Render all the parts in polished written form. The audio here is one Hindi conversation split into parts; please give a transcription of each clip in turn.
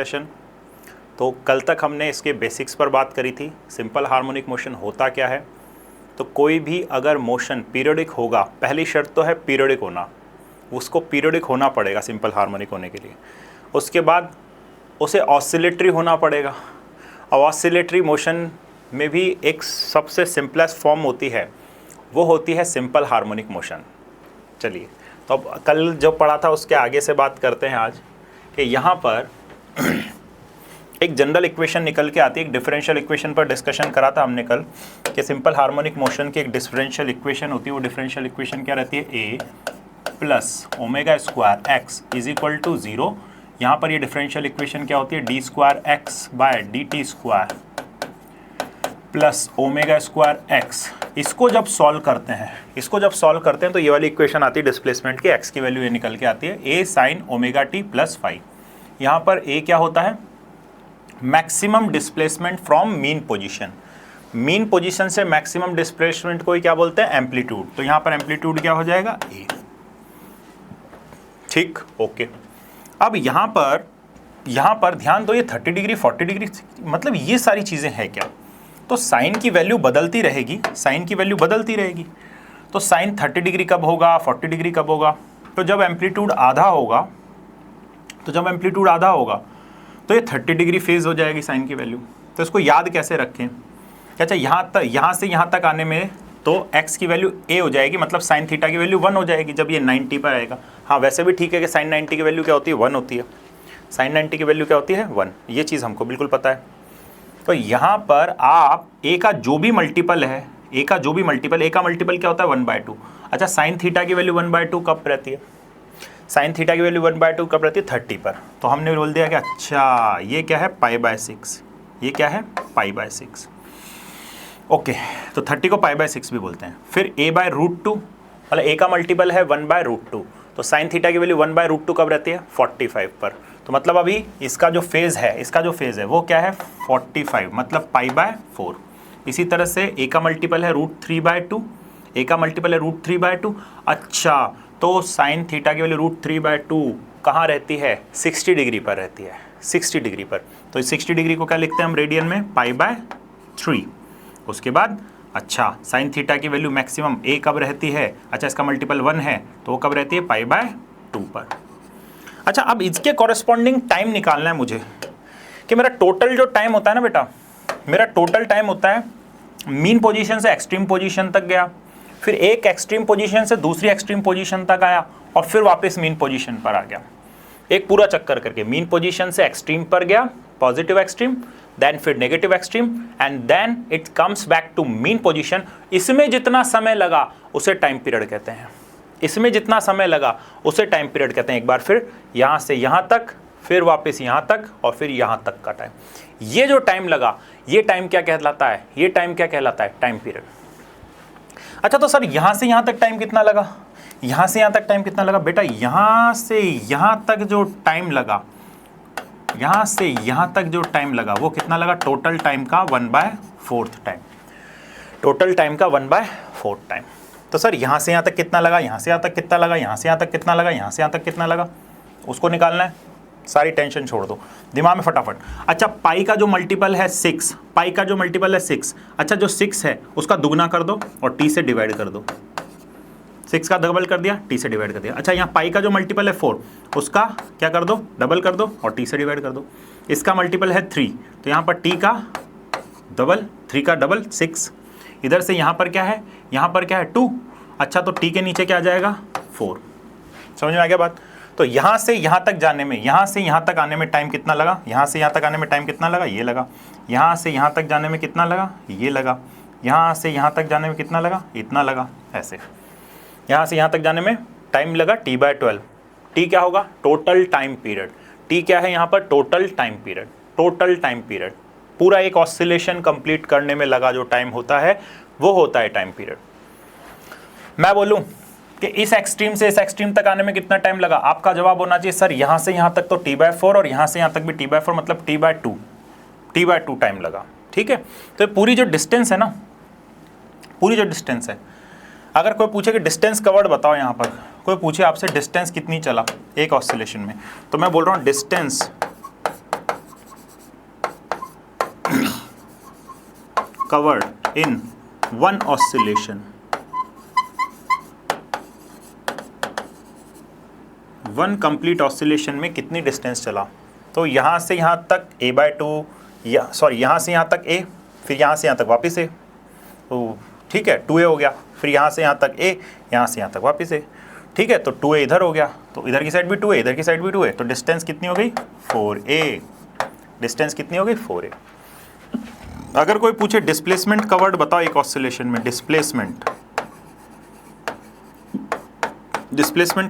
सेशन। तो कल तक हमने इसके बेसिक्स पर बात करी थी। सिंपल हार्मोनिक मोशन होता क्या है। तो कोई भी अगर मोशन पीरियोडिक होगा, पहली शर्त तो है पीरियोडिक होना, उसको पीरियोडिक होना पड़ेगा सिंपल हार्मोनिक होने के लिए। उसके बाद उसे ऑसिलेटरी होना पड़ेगा। और ऑसिलेटरी मोशन में भी एक सबसे सिंपलेस्ट फॉर्म होती है, वो होती है सिंपल हार्मोनिक मोशन। चलिए, तो अब कल जो पढ़ा था उसके आगे से बात करते हैं आज कि यहाँ पर एक जनरल इक्वेशन निकल के आती है। एक डिफरेंशियल इक्वेशन पर डिस्कशन करा था हमने कल कि सिंपल हार्मोनिक मोशन की एक डिफरेंशियल इक्वेशन होती है। वो डिफरेंशियल इक्वेशन क्या रहती है, A plus omega square x is equal to 0। यहाँ पर ये डिफरेंशियल इक्वेशन क्या होती है, D square x by D T square plus omega square x. इसको जब सॉल्व करते हैं तो ये वाली इक्वेशन आती है डिस्प्लेसमेंट की, एक्स की वैल्यू ये निकल के आती है A sine omega T plus phi. यहाँ पर ए क्या होता है, maximum displacement from mean position. Mean position से मैक्सिमम डिस्प्लेसमेंट को ही क्या बोलते हैं, एम्पलीट्यूड। तो यहाँ पर एम्पलीट्यूड क्या हो जाएगा, ए। ठीक, ओके। अब यहाँ पर ध्यान दो, ये 30 डिग्री 40 डिग्री मतलब ये सारी चीज़ें हैं क्या। तो साइन की वैल्यू बदलती रहेगी, तो साइन 30 डिग्री कब होगा, 40 डिग्री कब होगा। तो जब एम्पलीट्यूड आधा होगा तो ये 30 डिग्री फेज हो जाएगी साइन की वैल्यू। तो इसको याद कैसे रखें। अच्छा, यहाँ से यहाँ तक आने में तो x की वैल्यू a हो जाएगी, मतलब साइन थीटा की वैल्यू 1 हो जाएगी जब ये 90 पर आएगा। हाँ, वैसे भी ठीक है कि साइन 90 की वैल्यू क्या होती है, 1 होती है। साइन 90 की वैल्यू क्या होती है, 1। ये चीज़ हमको बिल्कुल पता है। तो यहाँ पर आप a का जो भी मल्टीपल है, a का मल्टीपल क्या होता है, 1/2। अच्छा, साइन थीटा की वैल्यू 1/2 कब रहती है, साइन थीटा की वैल्यू 1/2 कब रहती है, 30 पर। तो हमने बोल दिया कि अच्छा ये क्या है, π/6, ये क्या है, π/6। ओके, तो 30 को π/6 भी बोलते हैं। फिर a/√2, मतलब a का मल्टीपल है 1/√2। तो साइन थीटा की वैल्यू 1/√2 कब रहती है, 45 पर। तो मतलब अभी इसका जो फेज़ है वो क्या है, 45, मतलब π/4। इसी तरह से a का मल्टीपल है √3/2, अच्छा, तो साइन थीटा की वैल्यू √3/2 कहाँ रहती है, 60 डिग्री पर रहती है, 60 डिग्री पर। तो 60 डिग्री को क्या लिखते हैं हम रेडियन में, π/3। उसके बाद अच्छा, साइन थीटा की वैल्यू मैक्सिमम a कब रहती है, अच्छा इसका मल्टीपल 1 है तो वो कब रहती है, π/2 पर। अच्छा, अब इसके कॉरेस्पॉन्डिंग टाइम निकालना है मुझे कि मेरा टोटल जो टाइम होता है ना बेटा, मेरा टोटल टाइम होता है मीन पोजीशन से एक्सट्रीम पोजीशन तक गया, फिर एक एक्सट्रीम पोजीशन से दूसरी एक्सट्रीम पोजीशन तक आया और फिर वापस मीन पोजीशन पर आ गया। एक पूरा चक्कर करके मीन पोजीशन से एक्सट्रीम पर गया, पॉजिटिव एक्सट्रीम, देन फिर negative extreme, and then it comes back to mean position. इसमें जितना समय लगा उसे टाइम पीरियड कहते हैं, एक बार फिर यहाँ से यहाँ तक, फिर वापस यहाँ तक और फिर यहाँ तक का टाइम। ये जो टाइम लगा, ये टाइम क्या कहलाता है, टाइम पीरियड। अच्छा, तो सर यहाँ से यहाँ तक टाइम कितना लगा, बेटा यहाँ से यहाँ तक जो टाइम लगा, वो कितना लगा, टोटल टाइम का 1/4 टाइम। तो सर यहाँ से यहाँ तक कितना लगा, उसको निकालना है। सारी टेंशन छोड़ दो, दिमाग में फटाफट। अच्छा, पाई का जो मल्टीपल है 6, अच्छा जो 6 है उसका दुगना कर दो और t से डिवाइड कर दो। 6 का डबल कर दिया, t से डिवाइड कर दिया। अच्छा, यहाँ पाई का जो मल्टीपल है 4, उसका क्या कर दो, डबल कर दो और t से डिवाइड कर दो। इसका मल्टीपल है 3, तो यहाँ पर t का डबल, 3 का डबल 6। इधर से यहाँ पर क्या है, 2। अच्छा, तो t के नीचे क्या आ जाएगा, 4। समझ में आ गया बात। तो यहाँ से यहाँ तक जाने में, आने में टाइम कितना लगा, ये लगा। यहाँ से यहाँ तक जाने में कितना लगा, ये लगा। यहाँ से यहाँ तक जाने में कितना लगा, इतना लगा। ऐसे यहाँ से यहाँ तक जाने में टाइम लगा t/12। t क्या होगा, टोटल टाइम पीरियड। t क्या है यहाँ पर, टोटल टाइम पीरियड। पूरा एक ऑसिलेशन कंप्लीट करने में लगा जो टाइम होता है वो होता है टाइम पीरियड। मैं बोलूँ कि इस एक्सट्रीम से इस एक्सट्रीम तक आने में कितना टाइम लगा, आपका जवाब होना चाहिए सर यहाँ से यहाँ तक तो t/4 और यहाँ से यहाँ तक भी t/4, मतलब t/2 टाइम लगा। ठीक है, तो पूरी जो डिस्टेंस है, अगर कोई पूछे कि डिस्टेंस कवर्ड बताओ, यहाँ पर कोई पूछे आपसे डिस्टेंस कितनी चला एक ऑसिलेशन में, तो मैं बोल रहा हूँ distance covered in one oscillation, one complete oscillation में कितनी डिस्टेंस चला? तो यहाँ से यहाँ तक a/2, यहाँ से यहाँ तक a, फिर यहाँ से यहाँ तक वापस a, तो ठीक है 2a हो गया, फिर यहाँ से यहाँ तक a, यहाँ से यहाँ तक वापस a, ठीक है, तो 2a इधर हो गया, तो इधर की साइड भी 2a, इधर की साइड भी 2a, तो डिस्टेंस कितनी हो गई 4a, डिस्टेंस कितनी हो गई 4a। अगर कोई पूछे डिस्प्लेसमेंट कवर्ड बताओ एक ऑसिलेशन में, displacement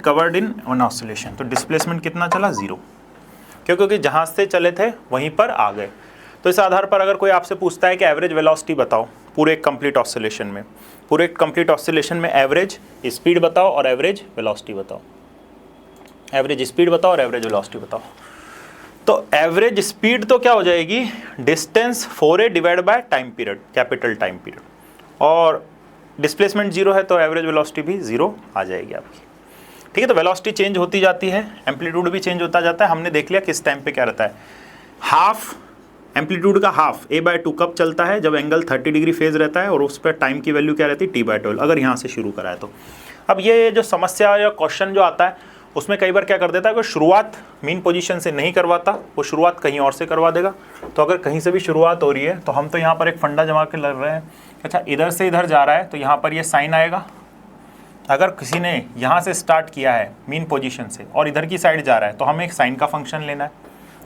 covered in one oscillation, तो डिस्प्लेसमेंट कितना चला 0, क्योंकि जहाँ से चले थे वहीं पर आ गए। तो इस आधार पर अगर कोई आपसे पूछता है कि एवरेज वेलोसिटी बताओ पूरे कंप्लीट ऑसिलेशन में, पूरे कंप्लीट ऑसिलेशन में एवरेज स्पीड बताओ और एवरेज वेलोसिटी बताओ, एवरेज स्पीड बताओ और एवरेज वेलोसिटी बताओ। तो एवरेज स्पीड तो क्या हो जाएगी, distance 4a divide by time period, capital time period, और डिस्प्लेसमेंट 0 है तो एवरेज वेलोसिटी भी 0 आ जाएगी आपकी। ठीक है, तो वेलोसिटी चेंज होती जाती है, एम्पलीट्यूड भी चेंज होता जाता है। हमने देख लिया किस टाइम पे क्या रहता है, हाफ एम्पलीट्यूड का हाफ a/2 कब चलता है, जब एंगल 30 डिग्री फेज रहता है और उस पर टाइम की वैल्यू क्या रहती है t/12, अगर यहाँ से शुरू करा है तो। अब ये जो समस्या या क्वेश्चन जो आता है उसमें कई बार क्या कर देता है कि शुरुआत मीन पोजीशन से नहीं करवाता, वो शुरुआत कहीं और से करवा देगा। तो अगर कहीं से भी शुरुआत हो रही है तो हम तो यहाँ पर एक फंडा जमा के लग रहे हैं, अच्छा इधर से इधर जा रहा है तो यहाँ पर ये साइन आएगा। अगर किसी ने यहाँ से स्टार्ट किया है मीन पोजीशन से और इधर की साइड जा रहा है तो हमें एक साइन का फंक्शन लेना है।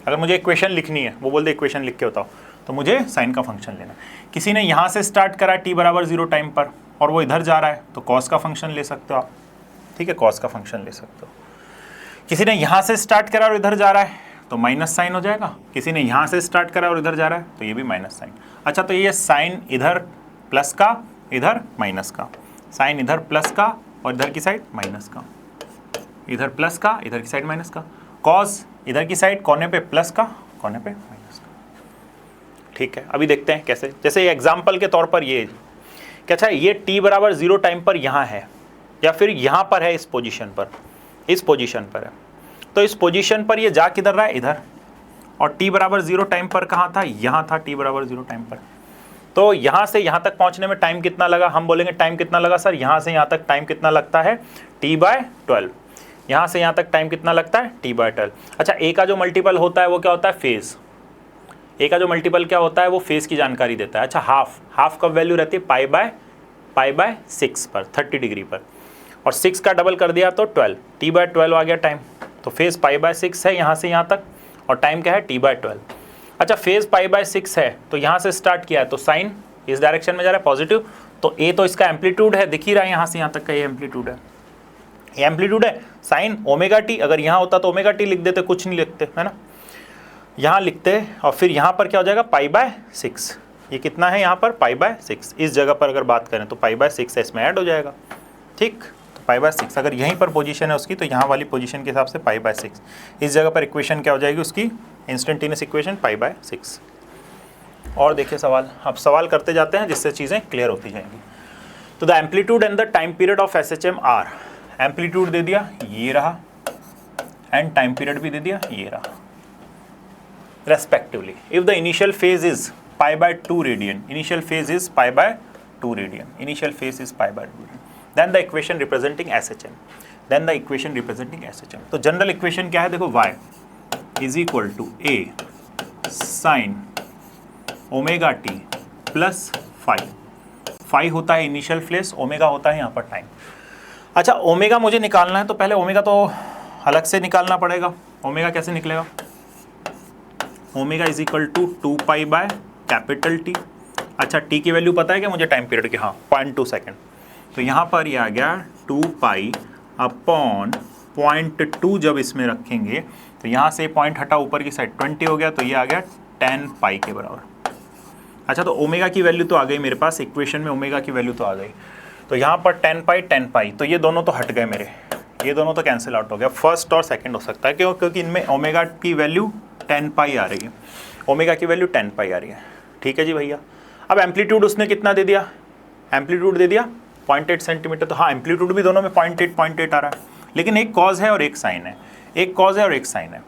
अगर मुझे इक्वेशन लिखनी है, वो बोल दे इक्वेशन लिख के बताओ, तो मुझे साइन का फंक्शन लेना है। किसी ने यहाँ से स्टार्ट करा t/0 टाइम पर और वो इधर जा रहा है तो कॉस का फंक्शन ले सकते हो आप, ठीक है, कॉस का फंक्शन ले सकते हो। किसी ने यहाँ से स्टार्ट करा और इधर जा रहा है तो माइनस साइन हो जाएगा, किसी ने यहाँ से स्टार्ट करा और इधर जा रहा है तो ये भी माइनस साइन। अच्छा, तो ये साइन इधर प्लस का, इधर माइनस का, साइन इधर प्लस का और इधर की साइड माइनस का, इधर प्लस का, इधर की साइड माइनस का, कॉस इधर की साइड कोने पे प्लस का, कोने पे माइनस का। ठीक है, अभी देखते हैं कैसे। जैसे एग्जाम्पल के तौर पर ये क्या, अच्छा ये t/0 टाइम पर यहाँ है या फिर यहाँ पर है, इस पोजीशन पर, इस पोजीशन पर है, तो इस पोजीशन पर ये जा किधर रहा है, इधर, और t/0 टाइम पर कहाँ था, यहाँ था t/0 टाइम पर। तो यहाँ से यहाँ तक पहुँचने में टाइम कितना लगा, हम बोलेंगे टाइम कितना लगा सर, यहाँ से यहाँ तक टाइम कितना लगता है t/12, यहाँ से यहाँ तक टाइम कितना लगता है t/12। अच्छा, a का जो मल्टीपल होता है वो क्या होता है, फेज़, a का जो मल्टीपल क्या होता है वो फेज़ की जानकारी देता है। अच्छा, हाफ कब वैल्यू रहती है, π/6 पर, 30 डिग्री पर, और 6 का डबल कर दिया तो 12, t/12 आ गया टाइम। तो फेज़ π/6 है यहाँ से यहाँ तक, और टाइम क्या है t/12। अच्छा, फेज़ π/6 है तो यहाँ से स्टार्ट किया है तो साइन इस डायरेक्शन में जा रहा है पॉजिटिव, तो a तो इसका एम्पलीट्यूड है, दिख ही रहा है यहाँ से यहाँ तक का ये एम्पलीट्यूड है, ये एम्पलीट्यूड है। साइन ω/t, अगर यहाँ होता तो ω/t लिख देते, कुछ नहीं लिखते है ना, यहाँ लिखते, और फिर यहाँ पर क्या हो जाएगा π/6, ये कितना है यहाँ पर π/6, इस जगह पर अगर बात करें तो π/6 इसमें ऐड हो जाएगा, ठीक, तो π/6 अगर यहीं पर पोजीशन है उसकी तो यहाँ वाली पोजीशन के हिसाब से π/6, इस जगह पर इक्वेशन क्या हो जाएगी उसकी, इंस्टेंटेनियस इक्वेशन π/6। और देखिए सवाल, अब सवाल करते जाते हैं जिससे चीज़ें क्लियर होती जाएंगी। तो the amplitude and the time period of SHM are, amplitude दे दिया ये रहा, एंड टाइम पीरियड भी दे दिया ये रहा, respectively. If the initial phase is π/2 radian, initial phase is π/2 radian, initial phase is π/2 radian, then the equation representing SHM, then the equation representing SHM। तो जनरल इक्वेशन क्या है, देखो y is equal to a sine ω/t plus phi होता है इनिशियल फेज, ओमेगा होता है यहाँ पर टाइम। अच्छा, ओमेगा मुझे निकालना है तो पहले ओमेगा तो अलग से निकालना पड़ेगा। ओमेगा कैसे निकलेगा, omega is equal to 2π/T। अच्छा, t की वैल्यू पता है क्या मुझे टाइम पीरियड की, हाँ 0.2 सेकेंड, तो यहाँ पर ये आ गया 2π/0.2, जब इसमें रखेंगे तो यहाँ से पॉइंट हटा ऊपर की साइड 20 हो गया, तो ये आ गया 10π के बराबर। अच्छा, तो ओमेगा की वैल्यू तो आ गई मेरे पास, इक्वेशन में ओमेगा की वैल्यू तो आ गई, तो यहाँ पर 10π, तो ये दोनों तो हट गए मेरे, ये दोनों तो कैंसिल आउट हो गया, फर्स्ट और सेकंड हो सकता है, क्यों, क्योंकि इनमें ओमेगा की वैल्यू 10π आ रही है, ओमेगा की वैल्यू 10π आ रही है। ठीक है जी भैया। अब एम्पलीट्यूड उसने कितना दे दिया, एम्पलीट्यूड दे दिया 0.8 सेंटीमीटर, तो हाँ एम्पलीट्यूड भी दोनों में 0.8 आ रहा है, लेकिन एक कॉज है और एक साइन है, एक कॉज है और एक साइन है।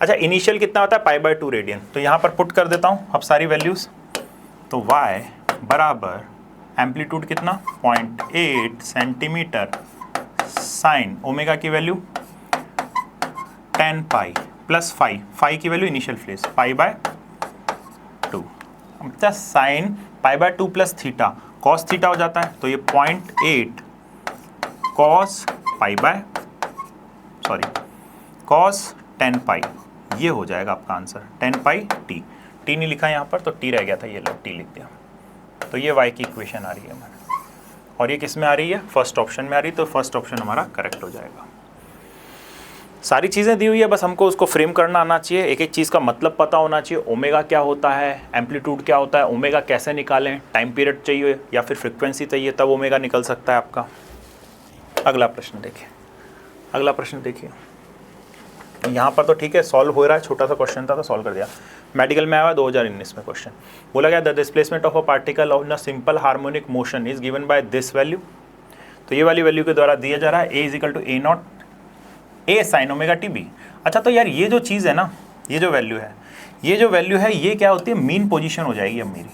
अच्छा, इनिशियल कितना होता है π/2 रेडियन, तो यहाँ पर पुट कर देता हूँ अब सारी वैल्यूज़, तो y बराबर एम्पलीट्यूड कितना 0.8 सेंटीमीटर साइन ओमेगा की वैल्यू 10 पाई प्लस फाई की वैल्यू इनिशियल फेज पाई/2 प्लस साइन पाई/2 प्लस थीटा कॉस थीटा हो जाता है, तो ये 0.8 कॉस कॉस 10 पाई, ये हो जाएगा आपका आंसर 10 पाई टी। टी नहीं लिखा यहाँ पर तो टी रह गया था, ये लो टी लिख दिया। तो ये वाई की इक्वेशन आ रही है हमारे, और ये किस में आ रही है, फर्स्ट ऑप्शन में आ रही है, तो फर्स्ट ऑप्शन हमारा करेक्ट हो जाएगा। सारी चीज़ें दी हुई है, बस हमको उसको फ्रेम करना आना चाहिए, एक एक चीज़ का मतलब पता होना चाहिए। ओमेगा क्या होता है, एम्पलीट्यूड क्या होता है, ओमेगा कैसे निकालें, टाइम पीरियड चाहिए या फिर फ्रिक्वेंसी चाहिए, तब ओमेगा निकल सकता है आपका। अगला प्रश्न देखिए, अगला प्रश्न देखिए, यहाँ पर तो ठीक है सॉल्व हो रहा है, छोटा सा क्वेश्चन था तो सॉल्व कर दिया। मेडिकल में आया 2019 में क्वेश्चन, बोला गया the displacement of a particle on a simple harmonic motion is given by this value. तो ये वाली वैल्यू के द्वारा दिया जा रहा है A is equal to A0 A sine omega T B. अच्छा तो यार ये जो चीज़ है ना, ये जो वैल्यू है ये क्या होती है, मीन पोजीशन हो जाएगी अब मेरी।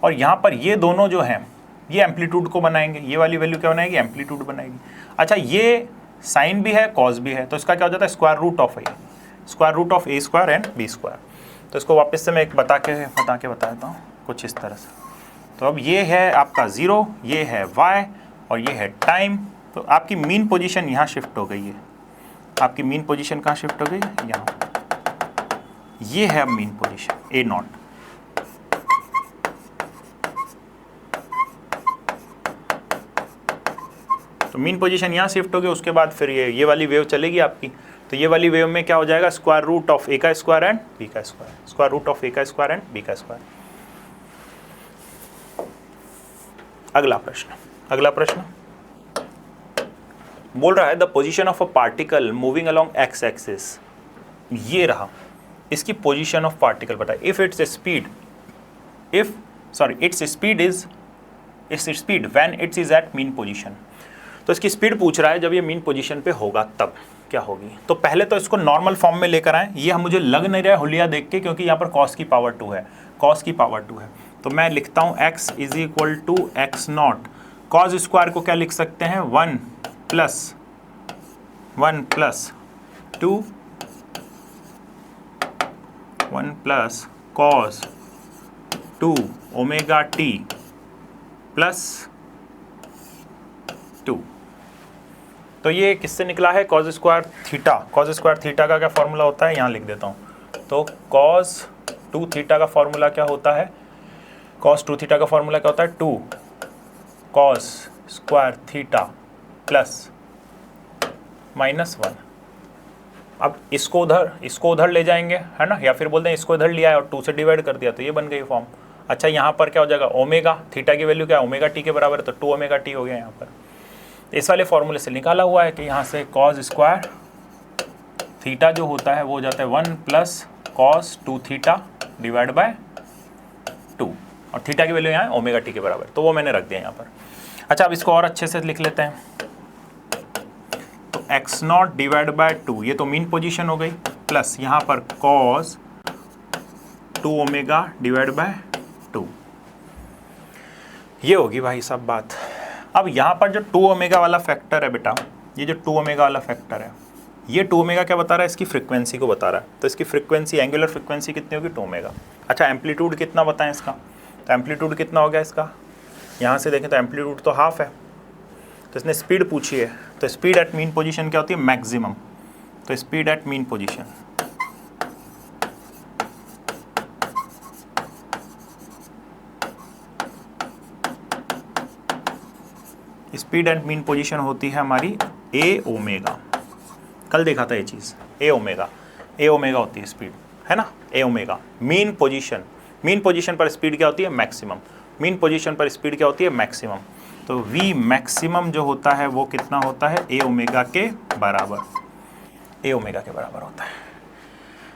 और यहाँ पर ये दोनों जो हैं ये एम्पलीट्यूड को बनाएंगे, ये वाली वैल्यू क्या बनाएगी, एम्पलीट्यूड बनाएगी। अच्छा ये साइन भी है कॉस भी है, तो इसका क्या हो जाता है square root of A square and B square. तो इसको वापस से मैं एक बता के बता देता हूँ कुछ इस तरह से। तो अब ये है आपका 0, ये है y और ये है टाइम। तो आपकी मीन पोजीशन यहाँ शिफ्ट हो गई है, आपकी मीन पोजीशन कहाँ शिफ्ट हो गई, यहाँ। ये है अब मीन पोजीशन A0। तो मीन पोजीशन यहाँ शिफ्ट हो गई, उसके बाद फिर ये वाली वेव चलेगी आपकी। तो ये वाली वेव में क्या हो जाएगा, स्क्वायर रूट ऑफ ए का स्क्वायर एंड बी का square, square root of A का स्क्वायर एंड बी का स्क्वायर। अगला प्रश्न बोल रहा है the position of a particle moving along x axis, ये रहा इसकी पोजीशन ऑफ पार्टिकल बताए। If its speed when its is at mean position. तो इसकी स्पीड पूछ रहा है जब ये मीन पोजीशन पे होगा तब क्या होगी। तो पहले तो इसको नॉर्मल फॉर्म में लेकर आए, ये मुझे लग नहीं रहा है हुलिया देख के, क्योंकि यहाँ पर cos की पावर 2 है, तो मैं लिखता हूँ x is equal to x0। Cos square को क्या लिख सकते हैं, 1 plus 2 1 plus cos 2 omega T plus 2। तो ये किससे निकला है, कॉस स्क्वायर थीटा का क्या फॉर्मूला होता है, यहाँ लिख देता हूँ। तो कॉस 2 थीटा का फॉर्मूला क्या होता है, कॉस 2 थीटा का फॉर्मूला क्या होता है, 2 कॉस स्क्वायर थीटा प्लस -1। अब इसको उधर ले जाएंगे, है ना, या फिर बोलते हैं इसको इधर लिया है और 2 से डिवाइड कर दिया, तो ये बन गई फॉर्म। अच्छा यहाँ पर क्या हो जाएगा, ओमेगा थीटा की वैल्यू क्या है, ओमेगा टी के बराबर है, तो 2 ओमेगा टी हो गया यहाँ पर। इस वाले फॉर्मूले से निकाला हुआ है कि यहाँ से कॉस स्क्वायर थीटा जो होता है वो हो जाता है 1 plus cos 2 theta divide by 2, और थीटा की वैल्यू यहाँ है ओमेगा टी के बराबर, तो वो मैंने रख दिया यहाँ पर। अच्छा अब इसको और अच्छे से लिख लेते हैं। तो x0 डिवाइड बाय 2, ये तो मीन पोजीशन हो गई, प्लस यहाँ पर कॉस 2 ओमेगा डिवाइड बाय 2, ये होगी भाई सब बात। अब यहाँ पर जो 2 ओमेगा वाला फैक्टर है बेटा, ये जो 2 ओमेगा वाला फैक्टर है, ये 2 ओमेगा क्या बता रहा है, इसकी फ्रीक्वेंसी को बता रहा है। तो इसकी फ्रीक्वेंसी, एंगुलर फ्रीक्वेंसी कितनी होगी, 2 ओमेगा। अच्छा एम्पलीट्यूड कितना बताएं इसका, तो एम्पलीट्यूड कितना हो गया इसका, यहाँ से देखें तो एम्पलीट्यूड तो हाफ है। तो इसने स्पीड पूछी है, तो स्पीड एट मीन पोजीशन क्या होती है, मैक्सिमम। तो speed at mean position, speed at mean position होती है हमारी ए ओमेगा। कल देखा था ये चीज़, ए ओमेगा होती है स्पीड, है ना, ए ओमेगा। मीन पोजीशन पर स्पीड क्या होती है, मैक्सिमम। मीन पोजीशन पर स्पीड क्या होती है, मैक्सिमम। तो v मैक्सिमम जो होता है वो कितना होता है, ए ओमेगा के बराबर होता है।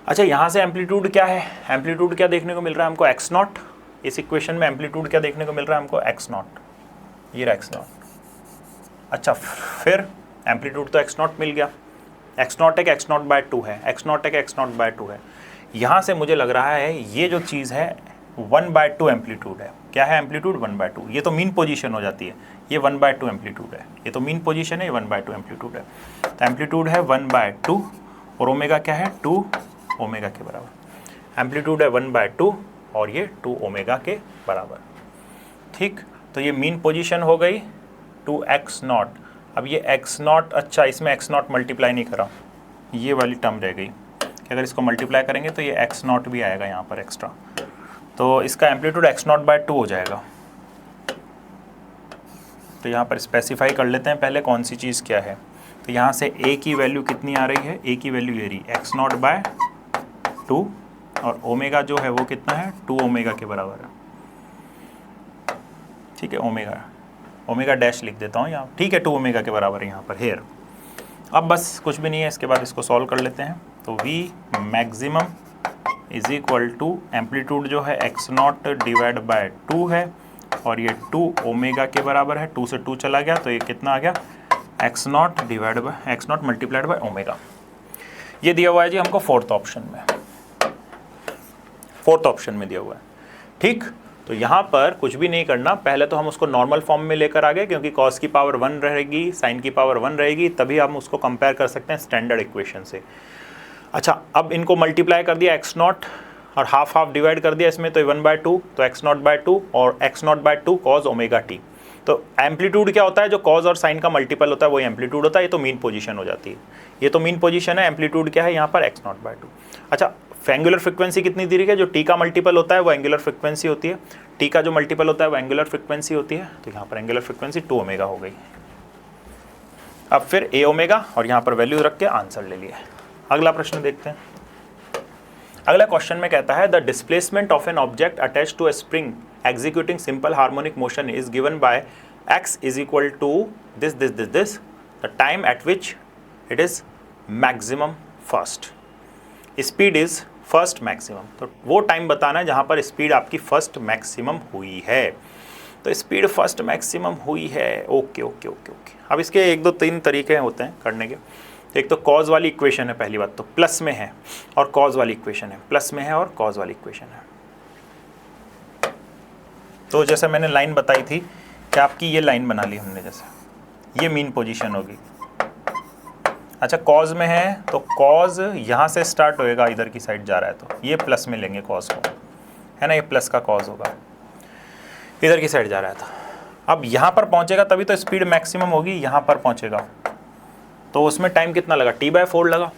अच्छा यहाँ से एम्पलीट्यूड क्या है, एम्पलीट्यूड क्या देखने को मिल रहा है हमको, x0। इस इक्वेशन में एम्पलीट्यूड क्या देखने को मिल रहा है हमको, x0, ये रहा x0। अच्छा फिर एम्पलीट्यूड तो x0 मिल गया, x0 है कि x0/2 है, x0 है कि x0/2 है। यहाँ से मुझे लग रहा है ये जो चीज़ है 1/2 एम्पलीट्यूड है। क्या है एम्पलीट्यूड? 1/2। ये तो मीन पोजीशन हो जाती है, ये 1/2 एम्पलीट्यूड है, ये तो मीन पोजीशन है, ये 1/2 एम्पलीट्यूड है। तो एम्पलीट्यूड है 1/2 और ओमेगा क्या है? 2 ओमेगा के बराबर। एम्पलीट्यूड है 1/2 और ये 2 ओमेगा के बराबर। ठीक, तो ये मीन पोजीशन हो गई 2x0। अब ये x0, अच्छा इसमें x0 मल्टीप्लाई नहीं करा, ये वाली टर्म रह गई कि अगर इसको मल्टीप्लाई करेंगे तो ये x0 भी आएगा यहाँ पर एक्स्ट्रा, तो इसका एम्पलीट्यूड x0/2 हो जाएगा। तो यहाँ पर स्पेसिफाई कर लेते हैं पहले कौन सी चीज़ क्या है। तो यहाँ से a की वैल्यू कितनी आ रही है? a की वैल्यू ये रही x0/2 और ओमेगा जो है वो कितना है? 2 ओमेगा के बराबर है। ठीक है, ओमेगा डैश लिख देता हूँ यहाँ, ठीक है, 2 ओमेगा के बराबर है यहाँ पर हेयर। अब बस कुछ भी नहीं है, इसके बाद इसको सॉल्व कर लेते हैं। तो v maximum is equal to amplitude जो है x0/2 है और ये 2 ओमेगा के बराबर है। 2 से 2 चला गया तो ये कितना आ गया? x0 multiplied by omega. ये दिया हुआ है जी हमको फोर्थ ऑप्शन में दिया हुआ है। ठीक, तो यहाँ पर कुछ भी नहीं करना, पहले तो हम उसको नॉर्मल फॉर्म में लेकर आ गए क्योंकि कॉस की पावर 1 रहेगी, साइन की पावर 1 रहेगी, तभी हम उसको कंपेयर कर सकते हैं स्टैंडर्ड इक्वेशन से। अच्छा, अब इनको मल्टीप्लाई कर दिया x0 और हाफ हाफ डिवाइड कर दिया इसमें, तो 1/2 तो x0/2 और x0/2 cos ओमेगा टी। तो एम्पलीट्यूड क्या होता है? जो कॉज और साइन का मल्टीपल होता है वही एम्पलीट्यूड होता है। ये तो मीन पोजीशन हो जाती है, ये तो मीन पोजीशन है। एम्पलीट्यूड क्या है यहाँ पर? x0/2। अच्छा, एंगुलर फ्रीक्वेंसी कितनी दी रही है? जो टी का मल्टीपल होता है वो एंगुलर फ्रीक्वेंसी होती है, टी का जो मल्टीपल होता है वो एंगुलर फ्रीक्वेंसी होती है। तो यहाँ पर एंगुलर फ्रीक्वेंसी 2 ओमेगा हो गई। अब फिर a ओमेगा और यहाँ पर वैल्यू रख के आंसर ले लिया। अगला प्रश्न देखते हैं। अगला क्वेश्चन में कहता है the displacement of an object attached to a spring executing simple harmonic motion is given by x is equal to this the time at which it is maximum first, speed is first maximum. तो वो टाइम बताना है जहाँ पर स्पीड आपकी फर्स्ट मैक्सिमम हुई है। तो स्पीड फर्स्ट मैक्सिमम हुई है, ओके ओके ओके ओके। अब इसके 1 2 3 तरीके होते हैं करने के। एक तो कॉज वाली इक्वेशन है, पहली बात तो प्लस में है, और कॉज वाली इक्वेशन है, प्लस में है और कॉज वाली इक्वेशन है। तो जैसे मैंने लाइन बताई थी कि आपकी ये लाइन बना ली हमने, जैसे ये मीन पोजीशन होगी। अच्छा, कॉज में है तो कॉज यहाँ से स्टार्ट होएगा, इधर की साइड जा रहा है तो ये प्लस में लेंगे कॉज को, है ना, ये प्लस का कॉज होगा, इधर की साइड जा रहा है तो अब यहाँ पर पहुँचेगा तभी तो स्पीड मैक्सिमम होगी। यहाँ पर पहुँचेगा तो उसमें टाइम कितना लगा? t/4 लगा।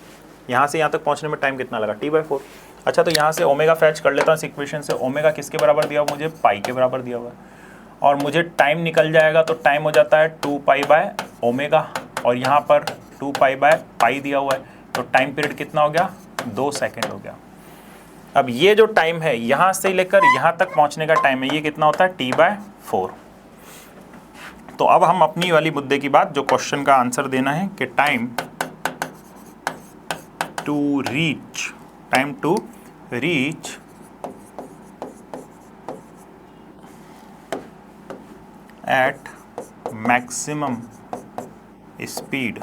यहाँ से यहाँ तक पहुँचने में टाइम कितना लगा? t/4। अच्छा, तो यहाँ से ओमेगा फैच कर लेता हूँ इस इक्वेशन से। ओमेगा किसके बराबर दिया हुआ? मुझे पाई के बराबर दिया हुआ है, और मुझे टाइम निकल जाएगा तो टाइम हो जाता है 2π/ओमेगा, और यहाँ पर 2π/पाई दिया हुआ है, तो टाइम पीरियड कितना हो गया? 2 सेकेंड हो गया। अब ये जो टाइम है यहाँ से लेकर यहाँ तक पहुँचने का टाइम है, ये कितना होता है? t/4। तो अब हम अपनी वाली मुद्दे की बात, जो क्वेश्चन का आंसर देना है कि time to reach at maximum speed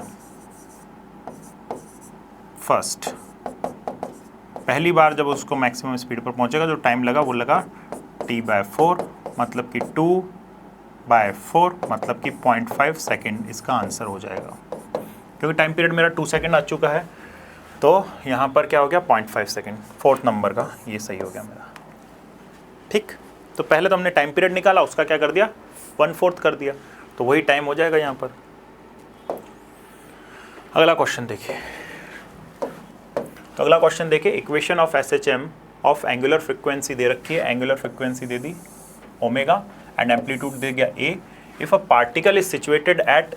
first. पहली बार जब उसको मैक्सिमम स्पीड पर पहुंचेगा जो टाइम लगा वो लगा t/4, मतलब कि 2/4 मतलब कि 0.5 सेकेंड इसका आंसर हो जाएगा। क्योंकि टाइम पीरियड मेरा 2 सेकेंड आ चुका है तो यहाँ पर क्या हो गया? 0.5 सेकेंड, फोर्थ नंबर का ये सही हो गया मेरा। ठीक, तो पहले तो हमने टाइम पीरियड निकाला, उसका क्या कर दिया? 1/4 कर दिया, तो वही टाइम हो जाएगा यहाँ पर। अगला क्वेश्चन देखिए। तो अगला क्वेश्चन देखिए, equation of SHM of angular frequency दे रखी है, एंगुलर फ्रिक्वेंसी दे दी ओमेगा एंड एम्पलीट्यूड दे गया a। If a particle is situated at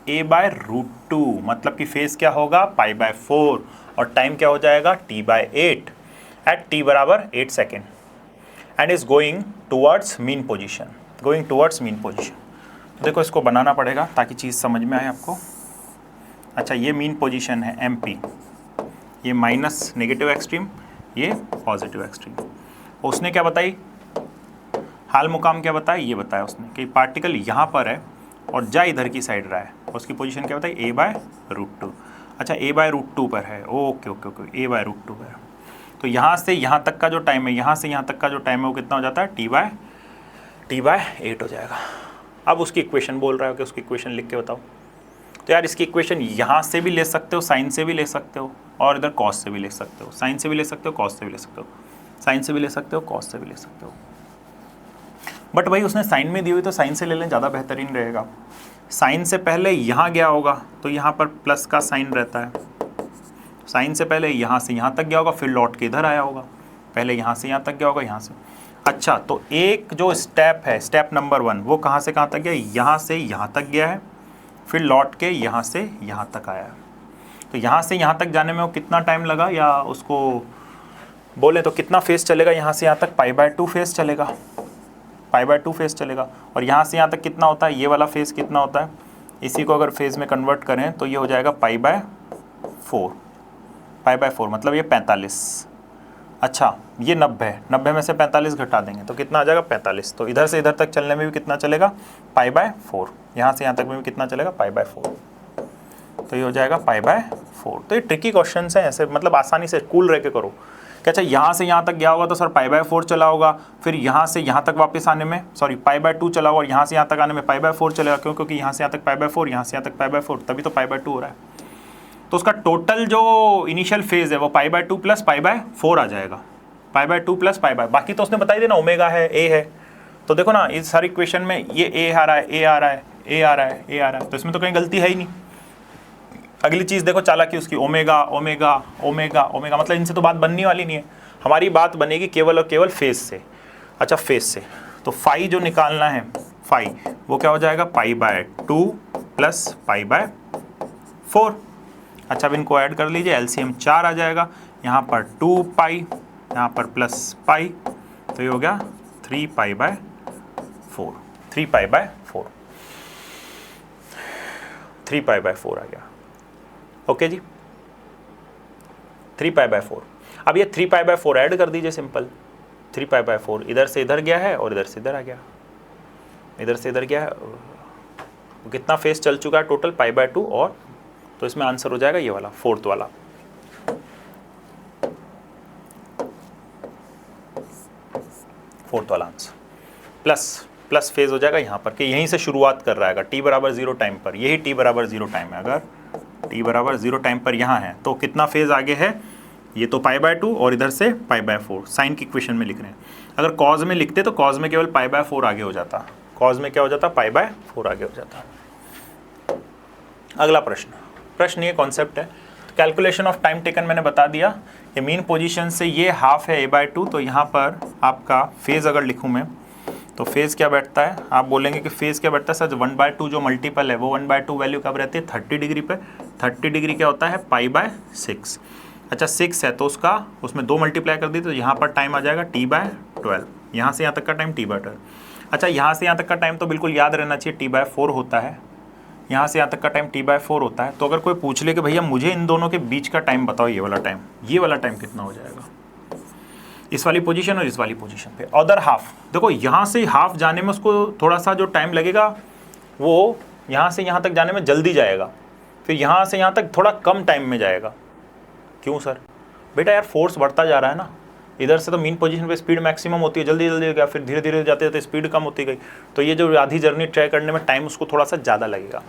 a/√2, मतलब कि फेज क्या होगा? π/4, और टाइम क्या हो जाएगा? t/8 एट t बराबर 8 second and is going towards mean position. देखो इसको बनाना पड़ेगा ताकि चीज़ समझ में आए आपको। अच्छा, ये मीन पोजीशन है MP, ये माइनस नेगेटिव एक्सट्रीम, ये पॉजिटिव एक्सट्रीम। उसने क्या बताई? हाल मुकाम क्या बताया? ये बताया उसने कि पार्टिकल यहाँ पर है और जा इधर की साइड रहा है, उसकी पोजीशन क्या बताई? a/√2। अच्छा, a/√2 पर है, ओके ओके ओके, a/√2 पर। तो यहाँ से यहाँ तक का जो टाइम है, यहाँ से यहाँ तक का जो टाइम है वो कितना हो जाता है, टी बाय 8 हो जाएगा। अब उसकी इक्वेशन बोल रहा है कि उसकी इक्वेशन लिख के बताओ। तो यार इसकी इक्वेशन यहाँ से भी ले सकते हो, साइन से भी ले सकते हो, और इधर कॉस से भी ले सकते हो। साइन से भी ले सकते हो, कॉस से भी ले सकते हो, साइन से भी ले सकते हो, कॉस से भी ले सकते हो। बट भाई उसने साइन में दी हुई तो साइन से ले लें, ज़्यादा बेहतरीन रहेगा। साइन से पहले यहाँ गया होगा तो यहाँ पर प्लस का साइन रहता है। साइन से पहले यहाँ से यहाँ तक गया होगा, फिर लौट के इधर आया होगा। पहले यहाँ से यहाँ तक गया होगा, यहाँ से। अच्छा, तो एक जो स्टेप है, स्टेप नंबर 1, वो कहाँ से कहाँ तक गया, यहाँ से यहाँ तक गया है, फिर लौट के यहाँ से यहाँ तक आया है। तो यहाँ से यहाँ तक जाने में वो कितना टाइम लगा, या उसको बोले तो कितना फेस चलेगा, यहाँ से यहाँ तक π/2 फेस चलेगा, π/2 फेस चलेगा। और यहाँ से यहाँ तक कितना होता है, ये वाला फेस कितना होता है, इसी को अगर फेस में कन्वर्ट करें तो ये हो जाएगा π/4 मतलब ये 45। अच्छा, ये 90 है, 90 में से 45 घटा देंगे तो कितना आ जाएगा, 45। तो इधर से इधर तक चलने में भी कितना चलेगा, π/4। यहाँ से यहाँ तक में भी कितना चलेगा, π/4। तो ये हो जाएगा π/4। तो ये ट्रिकी क्वेश्चन है, ऐसे मतलब आसानी से कूल रह के करो कि अच्छा यहाँ से यहाँ तक गया होगा तो सर π/4 चला होगा, फिर यहाँ से यहाँ तक वापस आने में सॉरी π/2 चला होगा, और यहाँ से यहाँ तक आने में π/4 चलेगा। क्यों, क्योंकि यहाँ से यहाँ तक π/4, यहाँ से यहाँ तक π/4, तभी तो π/2 हो रहा है। तो उसका टोटल जो इनिशियल फेज है वो π/2 प्लस π/4 आ जाएगा, π/2 प्लस बाकी तो उसने बताई देना, ओमेगा है, ए है। तो देखो ना, इस सारी इक्वेशन में ये ए आ रहा है, ए आ रहा है, ए आ रहा है, ए आ रहा है, तो इसमें तो कहीं गलती है ही नहीं। अगली चीज़ देखो चालाकी उसकी, ओमेगा ओमेगा ओमेगा ओमेगा, मतलब इनसे तो बात बनने वाली नहीं है। हमारी बात बनेगी केवल और केवल फेज से। अच्छा, फेज से तो फाई जो निकालना है, फाई वो क्या हो जाएगा, π/2 प्लस π/4। अच्छा, अब इनको ऐड कर लीजिए, एलसीएम 4 आ जाएगा। यहाँ पर 2π, यहाँ पर प्लस पाई, तो ये हो गया 3π/4, 3π/4, 3π/4 आ गया। ओके जी, 3π/4। अब ये 3π/4 ऐड कर दीजिए, सिंपल। 3π/4 इधर से इधर गया है और इधर से इधर आ गया, इधर से इधर गया है। कितना फेस चल चुका है टोटल, π/2, और तो इसमें आंसर हो जाएगा ये वाला, 4th वाला। फोर्थ वाला आंसर प्लस फेज हो जाएगा यहाँ पर, कि यहीं से शुरुआत कर रहा है t/0 टाइम पर। यही t/0 टाइम है, अगर t/0 टाइम पर यहाँ है तो कितना फेज आगे है, ये तो π/2 और इधर से π/4। साइन की इक्वेशन में लिख रहे हैं। अगर कॉज में लिखते तो कॉज में केवल π/4 आगे हो जाता, कॉज में क्या हो जाता, π/4 आगे हो जाता। अगला प्रश्न ये कॉन्सेप्ट है। तो कैलकुलेशन ऑफ टाइम टेकन मैंने बता दिया कि मीन पोजीशन से ये हाफ है a/2, तो यहाँ पर आपका फेज़ अगर लिखूँ मैं तो फेज़ क्या बैठता है, आप बोलेंगे कि फेज़ क्या बैठता है सर, 1/2 जो मल्टीपल है वो 1/2 वैल्यू कब रहती है, 30 डिग्री पे। 30 डिग्री क्या होता है, π/6। अच्छा, 6 है तो उसमें 2 मल्टीप्लाई कर दी तो यहाँ पर टाइम आ जाएगा t/12। यहाँ से यहाँ तक का टाइम t/12। अच्छा, यहाँ से यहाँ तक का टाइम तो बिल्कुल याद रहना चाहिए t/4 होता है, यहाँ से यहाँ तक का टाइम t/4 होता है। तो अगर कोई पूछ ले कि भैया मुझे इन दोनों के बीच का टाइम बताओ, ये वाला टाइम कितना हो जाएगा, इस वाली पोजीशन और इस वाली पोजीशन पे। अदर हाफ देखो, यहाँ से हाफ जाने में उसको थोड़ा सा जो टाइम लगेगा वो यहाँ से यहाँ तक जाने में जल्दी जाएगा, फिर यहाँ से यहाँ तक थोड़ा कम टाइम में जाएगा। क्यों सर, बेटा यार फोर्स बढ़ता जा रहा है ना, इधर से तो मीन पोजीशन पे स्पीड मैक्सिमम होती है, जल्दी जल्दी गया, फिर धीरे धीरे जाते जाते स्पीड कम होती गई, तो ये जो आधी जर्नी ट्राई करने में टाइम उसको थोड़ा सा ज़्यादा लगेगा।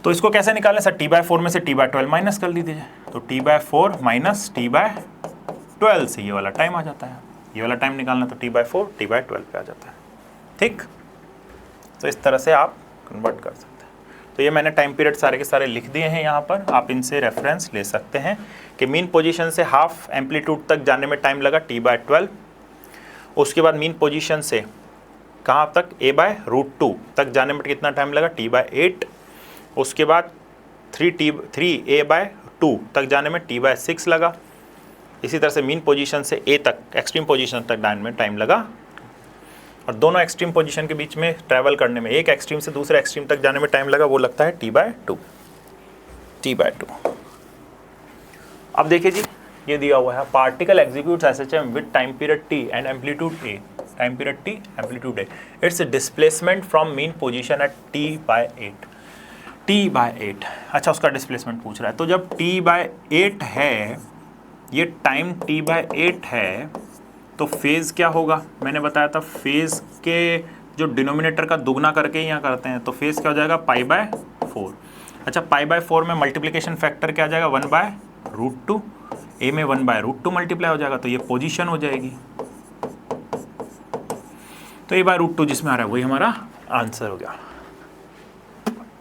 तो इसको कैसे निकालें सर, t/4 में से t/12 माइनस कर दीजिए, तो t/4 माइनस t/12 से ये वाला टाइम आ जाता है। ये वाला टाइम निकालना तो t/4 t/12 पे आ जाता है। ठीक, तो इस तरह से आप कन्वर्ट कर सकते हैं। तो ये मैंने टाइम पीरियड सारे के सारे लिख दिए हैं यहाँ पर, आप इनसे रेफरेंस ले सकते हैं कि मीन पोजीशन से हाफ एम्पलीट्यूड तक जाने में टाइम लगा t/12, उसके बाद मीन पोजीशन से कहाँ तक a/√2 तक जाने में कितना टाइम लगा, t/8, उसके बाद 3a/2 तक जाने में t/6 लगा। इसी तरह से मीन पोजीशन से a तक, एक्सट्रीम पोजीशन तक जाने में टाइम लगा, और दोनों एक्सट्रीम पोजीशन के बीच में ट्रैवल करने में, एक एक्सट्रीम से दूसरे एक्सट्रीम तक जाने में टाइम लगा, वो लगता है t/2। अब देखिए जी, ये दिया हुआ है, particle executes SHM with time period t and amplitude a, time period t amplitude a, its displacement from mean position at t/8। t/8, अच्छा उसका डिस्प्लेसमेंट पूछ रहा है। तो जब t/8 है ये टाइम t/8 है, तो फेज़ क्या होगा, मैंने बताया था फेज़ के जो डिनोमिनेटर का दुगना करके ही यहाँ करते हैं, तो फेज़ क्या हो जाएगा π/4। अच्छा π/4 में मल्टीप्लिकेशन फैक्टर क्या आ जाएगा 1/√2, a में 1/√2 मल्टीप्लाई हो जाएगा, तो ये पोजीशन हो जाएगी। तो a/√2 जिसमें आ रहा है वही हमारा आंसर हो गया।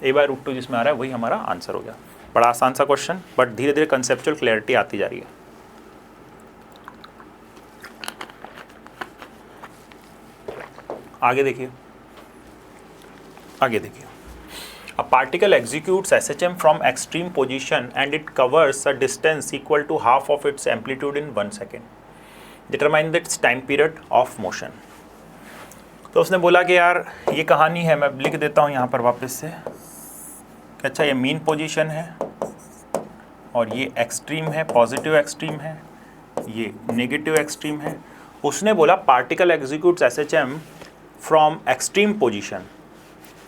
a/√2 जिसमें आ रहा है वही हमारा आंसर हो गया। बड़ा आसान सा क्वेश्चन, बट धीरे धीरे कंसेप्चुअल क्लैरिटी आती जा रही है। आगे देखिए, आगे देखिए। A particle executes SHM from extreme position and it covers a distance equal to half of its amplitude in 1 second. Determine its time period of motion. तो उसने बोला कि यार ये कहानी है, मैं लिख देता हूँ यहाँ पर वापस से कि अच्छा ये मीन पोजीशन है और ये एक्सट्रीम है, पॉजिटिव एक्सट्रीम है, ये नेगेटिव एक्सट्रीम है। उसने बोला particle executes SHM from extreme position,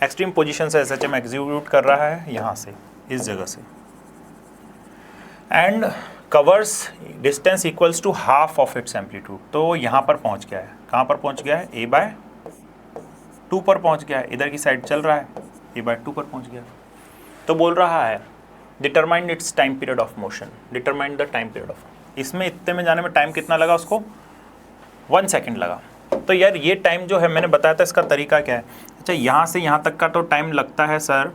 extreme position से SHM एग्जीक्यूट कर रहा है यहाँ से, इस जगह से, and covers distance equals to half of its amplitude. तो यहाँ पर पहुँच गया है, कहाँ पर पहुँच गया है, a/2 पर पहुँच गया है, इधर की साइड चल रहा है, a/2 पर पहुँच गया। तो बोल रहा है determine its time period of motion, determine the time period of, इसमें इतने में जाने में टाइम कितना लगा उसको, 1 सेकेंड लगा। तो यार ये टाइम जो है मैंने बताया था इसका तरीका क्या है। अच्छा यहाँ से यहाँ तक का तो टाइम लगता है सर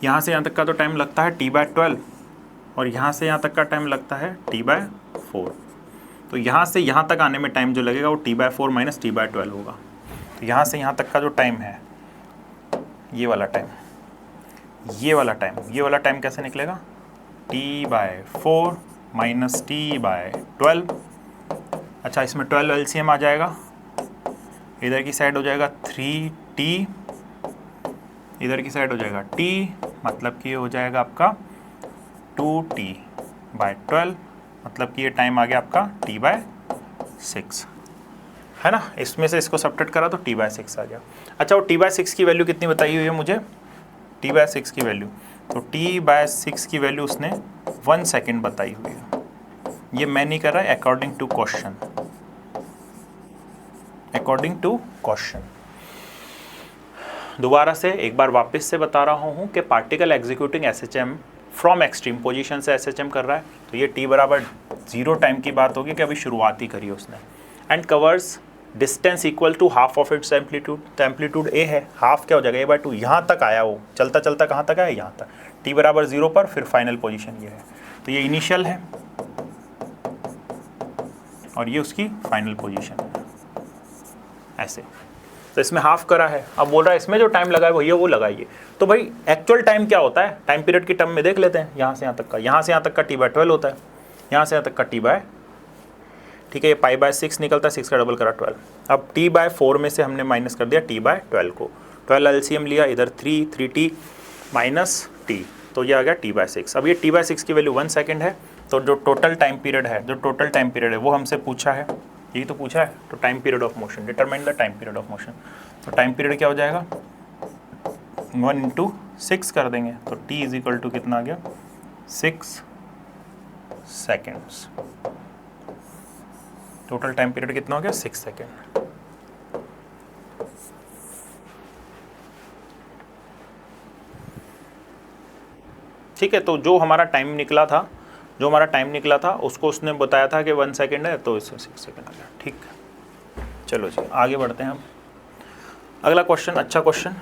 यहाँ से यहाँ तक का तो टाइम लगता है t/12 और यहाँ से यहाँ तक का टाइम लगता है t/4। तो यहाँ से यहाँ तक आने में टाइम जो लगेगा वो t/4 माइनस t/12 होगा। तो यहाँ से यहाँ तक का जो टाइम है, ये वाला टाइम, ये वाला टाइम कैसे निकलेगा, t/4 माइनस t/12। अच्छा इसमें 12 LCM आ जाएगा, इधर की साइड हो जाएगा 3t, इधर की साइड हो जाएगा t, मतलब कि ये हो जाएगा आपका 2t/12, मतलब कि ये टाइम आ गया आपका t/6, है ना। इसमें से इसको सबट्रैक्ट करा तो t/6 आ गया। अच्छा वो t/6 की वैल्यू कितनी बताई हुई है मुझे, t/6 की वैल्यू, तो t/6 की वैल्यू उसने 1 सेकेंड बताई हुई है। ये मैं नहीं कर रहा, according to question, according to question. दोबारा से एक बार वापस से बता रहा हूँ कि particle executing SHM from extreme position से SHM कर रहा है, तो ये t/0 टाइम की बात होगी कि अभी शुरुआत ही करी उसने, and covers distance equal to half of its amplitude. तो एम्पलीट्यूड a है, हाफ क्या हो जाएगा a/2, यहाँ तक आया वो, चलता चलता कहाँ तक आया, यहाँ तक, t/0 पर, फिर फाइनल पोजीशन ये है। तो ये इनिशियल है और ये उसकी फाइनल पोजीशन है, ऐसे। तो इसमें हाफ करा है, अब बोल रहा है इसमें जो टाइम लगा है भैया वो लगाइए। तो भाई एक्चुअल टाइम क्या होता है, टाइम पीरियड की टर्म में देख लेते हैं। यहाँ से यहाँ तक का, यहाँ से यहाँ तक का t/12 होता है, यहाँ से यहाँ तक का ठीक है, ये π/6 निकलता है, 6 का डबल करा 12। अब t/4 में से हमने माइनस कर दिया t/12 को, 12 LCM लिया, इधर 3t माइनस t, तो ये आ गया t/6। अब ये t/6 की वैल्यू 1 सेकेंड है, तो जो टोटल टाइम पीरियड है, वो हमसे पूछा है, यही तो पूछा है। तो time period of motion, determine the time period of motion. तो टाइम पीरियड क्या हो जाएगा, 1 × 6 कर देंगे, तो t इज इक्वल टू कितना आ गया, 6 सेकेंड्स। टोटल टाइम पीरियड कितना हो गया, 6 सेकेंड। ठीक है, तो जो हमारा टाइम निकला था उसको उसने बताया था कि 1 सेकेंड है, तो इससे 6 सेकेंड आ गया। ठीक, चलो जी आगे बढ़ते हैं हम। अगला क्वेश्चन, अच्छा क्वेश्चन।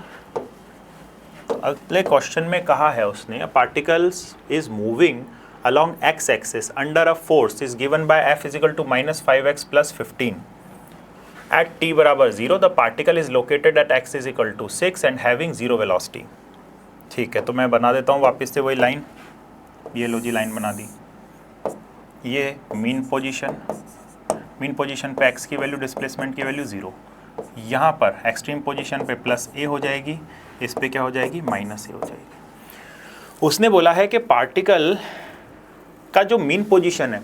अगले क्वेश्चन में कहा है उसने, particles is moving along x axis under a force is given by F is equal to -5x plus 15. At t/0 the particle is located at x is equal to 6 and having 0 velocity. ठीक है, तो मैं बना देता हूँ वापस से वही लाइन, ये लो जी लाइन बना दी। ये मीन पोजीशन पे x की वैल्यू, डिस्प्लेसमेंट की वैल्यू 0, यहाँ पर एक्सट्रीम पोजीशन पे +a हो जाएगी, इस पे क्या हो जाएगी, -a हो जाएगी। उसने बोला है कि पार्टिकल का जो मीन पोजीशन है,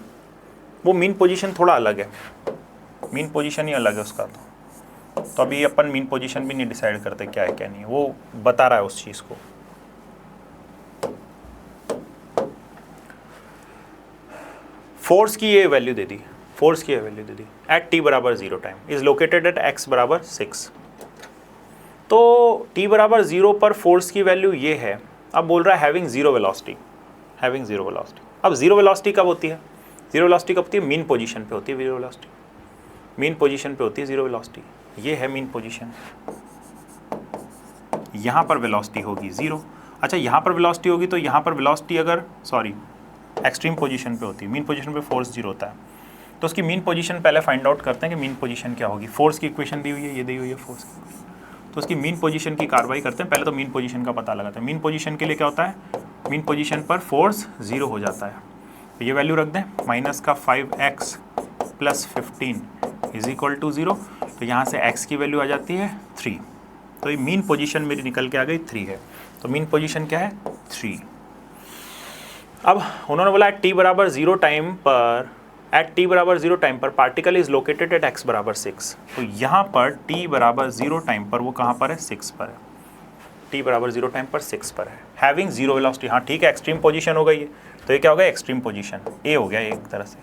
वो मीन पोजीशन थोड़ा अलग है, मीन पोजीशन ही अलग है उसका। तो अभी अपन मीन पोजीशन भी नहीं डिसाइड करते क्या है क्या नहीं है, वो बता रहा है उस चीज़ को। फोर्स की ये वैल्यू दे दी, फोर्स की ये value they the at T बराबर 0 time is located at x बराबर 6। तो टी बराबर 0 पर फोर्स की वैल्यू ये है। अब बोल रहा है having zero velocity, having zero velocity. अब जीरो वेलोसिटी कब होती है? जीरो वेलोसिटी कब होती है? मीन पोजीशन पे होती है जीरो वेलोसिटी, मीन पोजीशन पे होती है जीरो वेलोसिटी। ये है मीन पोजीशन, यहाँ पर वेलोसिटी होगी जीरो। अच्छा, यहाँ पर वेलोसिटी होगी तो यहाँ पर वेलोसिटी अगर एक्सट्रीम पोजीशन पे होती है, मीन पोजीशन पे फोर्स जीरो होता है, तो उसकी मीन पोजीशन पहले फाइंड आउट करते हैं कि मीन पोजीशन क्या होगी। फोर्स की इक्वेशन दी हुई है, ये दी हुई है फोर्स की, तो उसकी मीन पोजीशन की कार्रवाई करते हैं। पहले तो मीन पोजीशन का पता लगाते हैं। मीन पोजीशन के लिए क्या होता है? मीन पोजीशन पर फोर्स जीरो हो जाता है, तो ये वैल्यू रख दें, माइनस का 5x plus 15 is equal to 0। तो यहाँ से x की वैल्यू आ जाती है 3। तो ये मीन पोजीशन मेरी निकल के आ गई 3 है। तो मीन पोजीशन क्या है? 3। अब उन्होंने बोला एट t बराबर 0 टाइम पर, एट t बराबर 0 टाइम पर particle is located at x बराबर 6। तो यहाँ पर t बराबर 0 टाइम पर वो कहाँ पर है? 6 पर है। t बराबर 0 टाइम पर 6 पर है, हैविंग जीरो वेलोसिटी। हाँ ठीक है, एक्सट्रीम पोजीशन हो गई है, तो ये क्या हो गया? एक्सट्रीम पोजीशन ए हो गया एक तरह से।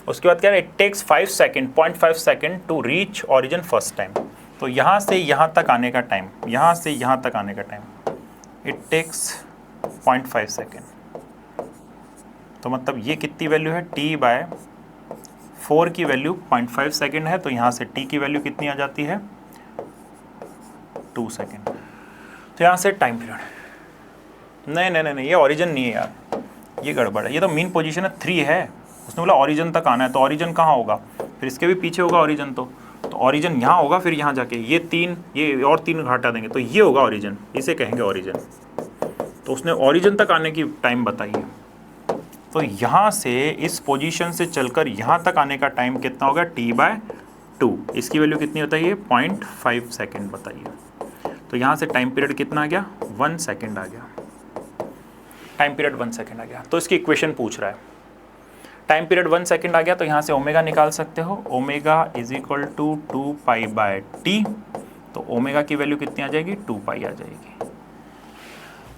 उसके बाद क्या है? It takes 5 second, 0.5 second to reach origin first time. तो यहाँ से यहाँ तक आने का टाइम, यहाँ से यहाँ तक आने का टाइम, इट टेक्स 0.5 सेकेंड। तो मतलब ये कितनी वैल्यू है? t बाय 4 की वैल्यू 0.5 सेकेंड है, तो यहाँ से t की वैल्यू कितनी आ जाती है? 2 सेकेंड। तो यहाँ से टाइम पीरियड, नहीं, ये ऑरिजिन नहीं है यार, ये गड़बड़ है। ये तो मीन पोजीशन है 3 है, उसने बोला ऑरिजिन तक आना है, तो ऑरिजिन कहाँ होगा? फिर इसके भी पीछे होगा ऑरिजिन, तो ऑरिजिन यहाँ होगा, फिर यहाँ जाके ये 3, ये और 3 घटा देंगे तो ये होगा ऑरिजिन, इसे कहेंगे ऑरिजिन। तो उसने ऑरिजिन तक आने की टाइम बताई है। तो यहाँ से इस पोजीशन से चलकर यहाँ तक आने का टाइम कितना होगा? t/2। इसकी वैल्यू कितनी बताइए? 0.5 सेकेंड बताइए। तो यहाँ से टाइम पीरियड कितना आ गया? 1 सेकेंड आ गया, टाइम पीरियड 1 सेकेंड आ गया। तो इसकी इक्वेशन पूछ रहा है, टाइम पीरियड 1 सेकेंड आ गया, तो यहाँ से ओमेगा निकाल सकते हो, omega is equal to 2π/t। तो ओमेगा की वैल्यू कितनी आ जाएगी? 2π आ जाएगी,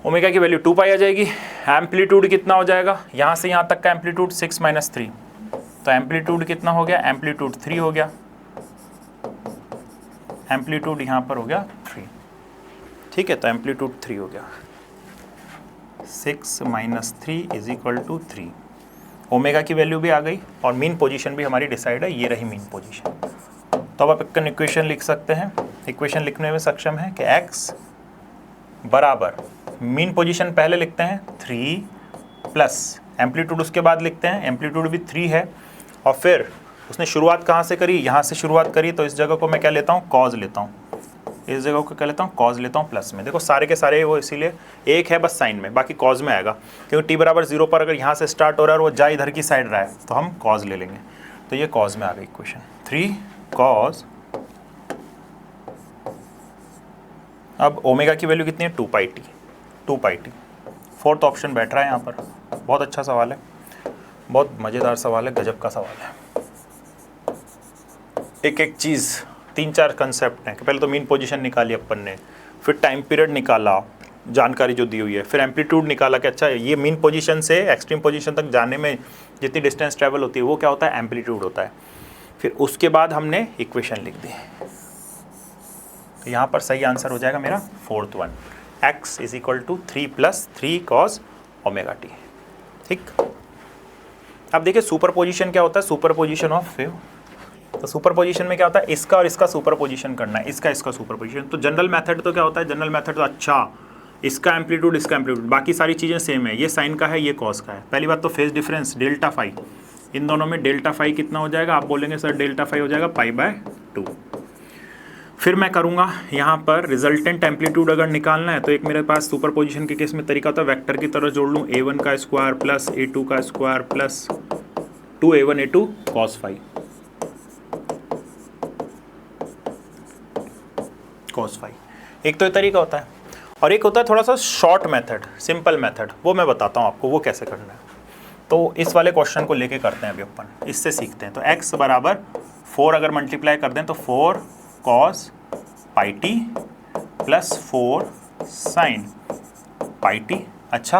ओमेगा की वैल्यू 2π आ जाएगी। एम्पलीट्यूड कितना हो जाएगा? यहाँ से यहाँ तक का एम्पलीट्यूड 6 - 3, तो एम्पलीट्यूड कितना हो गया? एम्पलीट्यूड 3 हो गया, एम्पलीट्यूड यहाँ पर हो गया 3, ठीक है। तो एम्पलीट्यूड 3 हो गया, 6 - 3 इज इक्वल टू 3। ओमेगा की वैल्यू भी आ गई और मीन पोजीशन भी हमारी डिसाइड है, ये रही मीन पोजीशन। तो अब अपन इक्वेशन लिख सकते हैं, इक्वेशन लिखने में सक्षम है कि x बराबर, मीन पोजीशन पहले लिखते हैं 3 प्लस एम्पलीट्यूड उसके बाद लिखते हैं, एम्पलीट्यूड भी 3 है, और फिर उसने शुरुआत कहाँ से करी? यहाँ से शुरुआत करी, तो इस जगह को मैं क्या लेता हूँ? कॉज लेता हूँ, इस जगह को क्या लेता हूँ? कॉज लेता हूँ प्लस में। देखो सारे के सारे वो इसीलिए एक है बस साइन में, बाकी कॉज में आएगा, क्योंकि t बराबर 0 पर अगर यहाँ से स्टार्ट हो रहा है और वो जा इधर की साइड रहा है तो हम कॉज ले लेंगे। तो ये कॉज में आ गई इक्वेशन, 3 कॉज। अब ओमेगा की वैल्यू कितनी है? 2πt, 2πt। फोर्थ ऑप्शन बैठ रहा है यहाँ पर। बहुत अच्छा सवाल है, बहुत मज़ेदार सवाल है, गजब का सवाल है। एक एक चीज़, 3-4 कंसेप्ट हैं कि पहले तो मीन पोजीशन निकाली अपन ने, फिर टाइम पीरियड निकाला, जानकारी जो दी हुई है, फिर एम्पलीट्यूड निकाला कि अच्छा ये मीन पोजीशन से एक्सट्रीम पोजीशन तक जाने में जितनी डिस्टेंस ट्रैवल होती है वो क्या होता है? एम्पलीट्यूड होता है। फिर उसके बाद हमने इक्वेशन लिख दी, तो यहाँ पर सही आंसर हो जाएगा मेरा 4th one, x is equal to 3 + 3 cos ωt। ठीक, अब देखिए सुपर पोजिशन क्या होता है? Super position of wave. तो सुपर पोजीशन में क्या होता है? इसका और इसका सुपर पोजीशन करना है, इसका सुपर पोजीशन। तो जनरल मेथड तो क्या होता है? जनरल मेथड तो अच्छा, इसका एम्पलीट्यूड, इसका एम्पलीट्यूड, बाकी सारी चीज़ें सेम है, ये साइन का है, ये कॉस का है। पहली बात तो फेज डिफरेंस डेल्टा फाई, इन दोनों में डेल्टा फाई कितना हो जाएगा? आप बोलेंगे सर डेल्टा फाई हो जाएगा π/2। फिर मैं करूँगा यहाँ पर रिजल्टेंट एम्पलीट्यूड अगर निकालना है तो एक मेरे पास सुपर पोजीशन के केस में तरीका होता है, वेक्टर की तरह जोड़ लूँ, a1 का स्क्वायर प्लस a2 का square plus 2a1 a2 cos phi, cos phi. एक तो ये तरीका होता है, और एक होता है थोड़ा सा शॉर्ट मेथड, सिंपल मेथड, वो मैं बताता हूँ आपको वो कैसे करना है। तो इस वाले क्वेश्चन को लेके करते हैं अभी अपन, इससे सीखते हैं। तो x बराबर 4 अगर मल्टीप्लाई कर दें तो 4 cos πt plus 4 sin πt। अच्छा,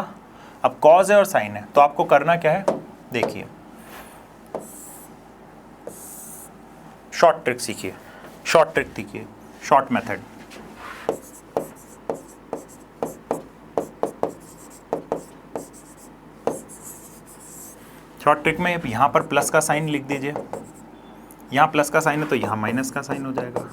अब cos है और sin है, तो आपको करना क्या है? देखिए शॉर्ट ट्रिक सीखिए, शॉर्ट ट्रिक सीखिए, शॉर्ट मेथड। शॉर्ट ट्रिक में यहाँ पर प्लस का साइन लिख दीजिए, यहाँ प्लस का साइन है तो यहाँ माइनस का साइन हो जाएगा।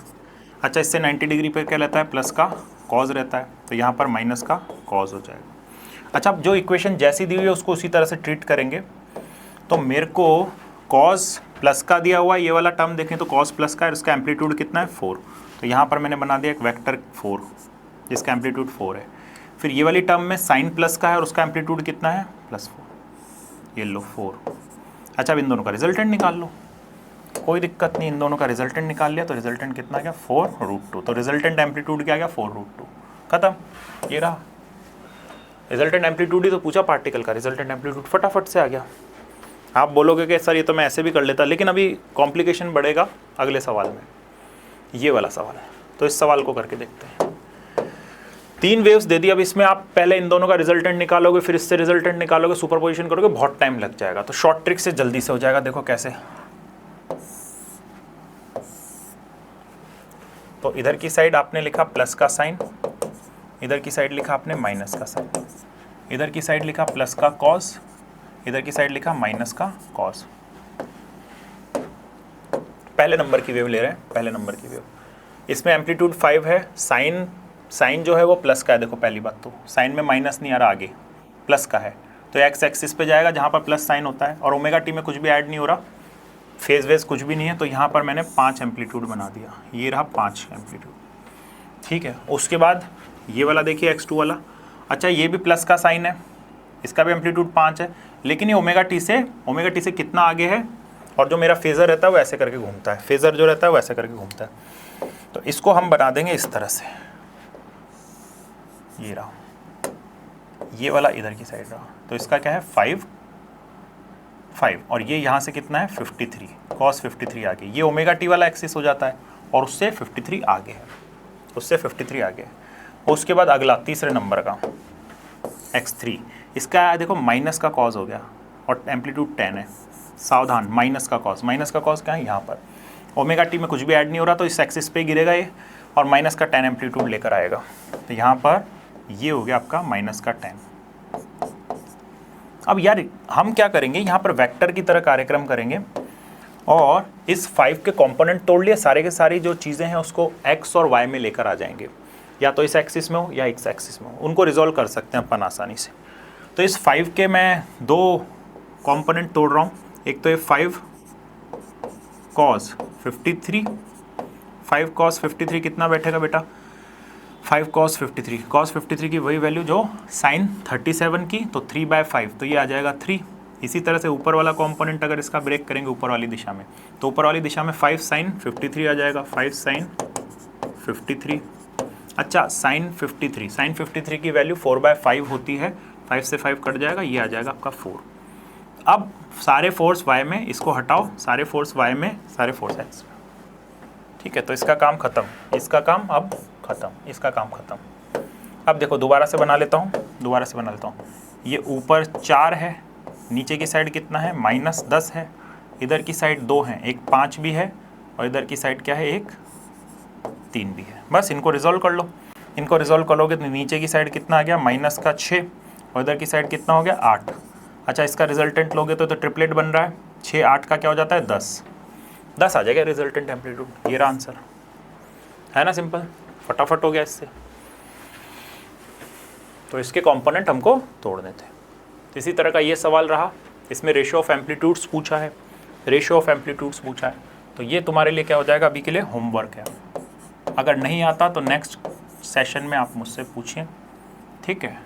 अच्छा, इससे 90 डिग्री पर क्या रहता है, प्लस का कॉज रहता है, तो यहाँ पर माइनस का कॉज हो जाएगा। अच्छा, अब जो इक्वेशन जैसी दी हुई है उसको उसी तरह से ट्रीट करेंगे। तो मेरे को कॉज प्लस का दिया हुआ है, ये वाला टर्म देखें तो कॉज प्लस का है, इसका एम्पलीट्यूड कितना है 4, तो यहाँ पर मैंने बना दिया एक वेक्टर 4 जिसका एम्पलीट्यूड 4 है। फिर ये वाली टर्म में साइन प्लस का है और उसका एम्पलीट्यूड कितना है +4, ये लो 4। अच्छा, अब इन दोनों का रिजल्टेंट निकाल लो, कोई दिक्कत नहीं, इन दोनों का रिजल्टेंट निकाल लिया तो रिजल्टेंट कितना आ गया 4√2, तो रिजल्टेंट एम्पलीट्यूड क्या आ गया 4√2, खत्म। ये रहा रिजल्टेंट एम्पलीट्यूड ही तो पूछा पार्टिकल का, रिजल्टेंट एम्पलीट्यूड फटाफट से आ गया। आप बोलोगे कि सर ये तो मैं ऐसे भी कर लेता, लेकिन अभी कॉम्प्लिकेशन बढ़ेगा अगले सवाल में, ये वाला सवाल है, तो इस सवाल को करके देखते हैं। 3 वेव्स दे दी, अब इसमें आप पहले इन दोनों का रिजल्टेंट निकालोगे, फिर इससे रिजल्टेंट निकालोगे, सुपरपोजिशन करोगे, बहुत टाइम लग जाएगा। तो शॉर्ट ट्रिक से जल्दी से हो जाएगा, देखो कैसे। तो इधर की साइड आपने लिखा प्लस का साइन, इधर की साइड लिखा आपने माइनस का साइन, इधर की साइड लिखा प्लस का कॉस, इधर की साइड लिखा माइनस का कॉस। पहले नंबर की वेव ले रहे हैं, पहले नंबर की वेव, इसमें एम्पलीट्यूड 5 है, साइन जो है वो प्लस का है। देखो पहली बात तो साइन में माइनस नहीं आ रहा, आगे प्लस का है, तो एक्स एक्सिस पे जाएगा जहाँ पर प्लस साइन होता है, और ओमेगा टी में कुछ भी ऐड नहीं हो रहा, फेज वेज कुछ भी नहीं है, तो यहाँ पर मैंने 5 एम्पलीट्यूड बना दिया, ये रहा 5 एम्पलीट्यूड, ठीक है। उसके बाद ये वाला देखिए x2 वाला, अच्छा ये भी प्लस का साइन है, इसका भी एम्पलीट्यूड 5 है, लेकिन ये ओमेगा टी से कितना आगे है, और जो मेरा फेज़र रहता है वो ऐसे करके घूमता है, फेज़र जो रहता है वो ऐसे करके घूमता है, तो इसको हम बना देंगे इस तरह से, ये रहा, ये वाला इधर की साइड रहा, तो इसका क्या है 5, और ये यहाँ से कितना है 53, cos 53 आगे, ये ओमेगा टी वाला एक्सिस हो जाता है, और उससे 53 आगे है, उससे 53 आगे है। उसके बाद अगला तीसरे नंबर का x3, इसका देखो माइनस का कॉज हो गया, और एम्पलीट्यूड 10 है, सावधान, माइनस का कॉज क्या है, यहाँ पर ओमेगा टी में कुछ भी ऐड नहीं हो रहा, तो इस एक्सिस पे गिरेगा ये, और माइनस का 10 एम्पलीट्यूड लेकर आएगा, तो यहाँ पर ये हो गया आपका माइनस का 10। अब यार हम क्या करेंगे, यहाँ पर वेक्टर की तरह कार्यक्रम करेंगे, और इस 5 के कंपोनेंट तोड़ लिए, सारे के सारी जो चीज़ें हैं उसको x और y में लेकर आ जाएंगे, या तो इस एक्सिस में हो या इस एक्सिस में हो, उनको रिजॉल्व कर सकते हैं अपन आसानी से। तो इस 5 के मैं 2 कंपोनेंट तोड़ रहा हूँ, एक तो ये 5 cos 53, 5 cos 53 कितना बैठेगा बेटा 5 cos 53 की वही वैल्यू जो sin 37 की, तो 3/5, तो ये आ जाएगा 3। इसी तरह से ऊपर वाला कंपोनेंट अगर इसका ब्रेक करेंगे ऊपर वाली दिशा में, तो ऊपर वाली दिशा में 5 sin 53 आ जाएगा, 5 sin 53। अच्छा, sin 53 की वैल्यू 4/5 होती है, 5 से 5 कट जाएगा, ये आ जाएगा आपका 4। अब सारे फोर्स y में, इसको हटाओ, सारे फोर्स y में, सारे फोर्स x में, ठीक है। तो इसका काम खत्म, इसका काम अब खत्म, इसका काम खत्म। अब देखो दोबारा से बना लेता हूँ, ये ऊपर 4 है, नीचे की साइड कितना है -10 है, इधर की साइड 2 है, एक 5 भी है, और इधर की साइड क्या है, एक 3 भी है। बस इनको रिजॉल्व कर लो, इनको रिजॉल्व करोगे तो नीचे की साइड कितना आ गया -6, और इधर की साइड कितना हो गया 8। अच्छा, इसका रिजल्टेंट लोगे तो ट्रिपलेट बन रहा है, 6 8 का क्या हो जाता है 10 आ जाएगा रिजल्टेंट एम्पलीट्यूड। ये रहा आंसर, है ना, सिंपल, फटाफट हो गया इससे। तो इसके कंपोनेंट हमको तोड़ने थे। तो इसी तरह का ये सवाल रहा, इसमें रेशियो ऑफ एम्पलीट्यूड्स पूछा है, तो ये तुम्हारे लिए क्या हो जाएगा, अभी के लिए होमवर्क है। अगर नहीं आता तो नेक्स्ट सेशन में आप मुझसे पूछिए, ठीक है,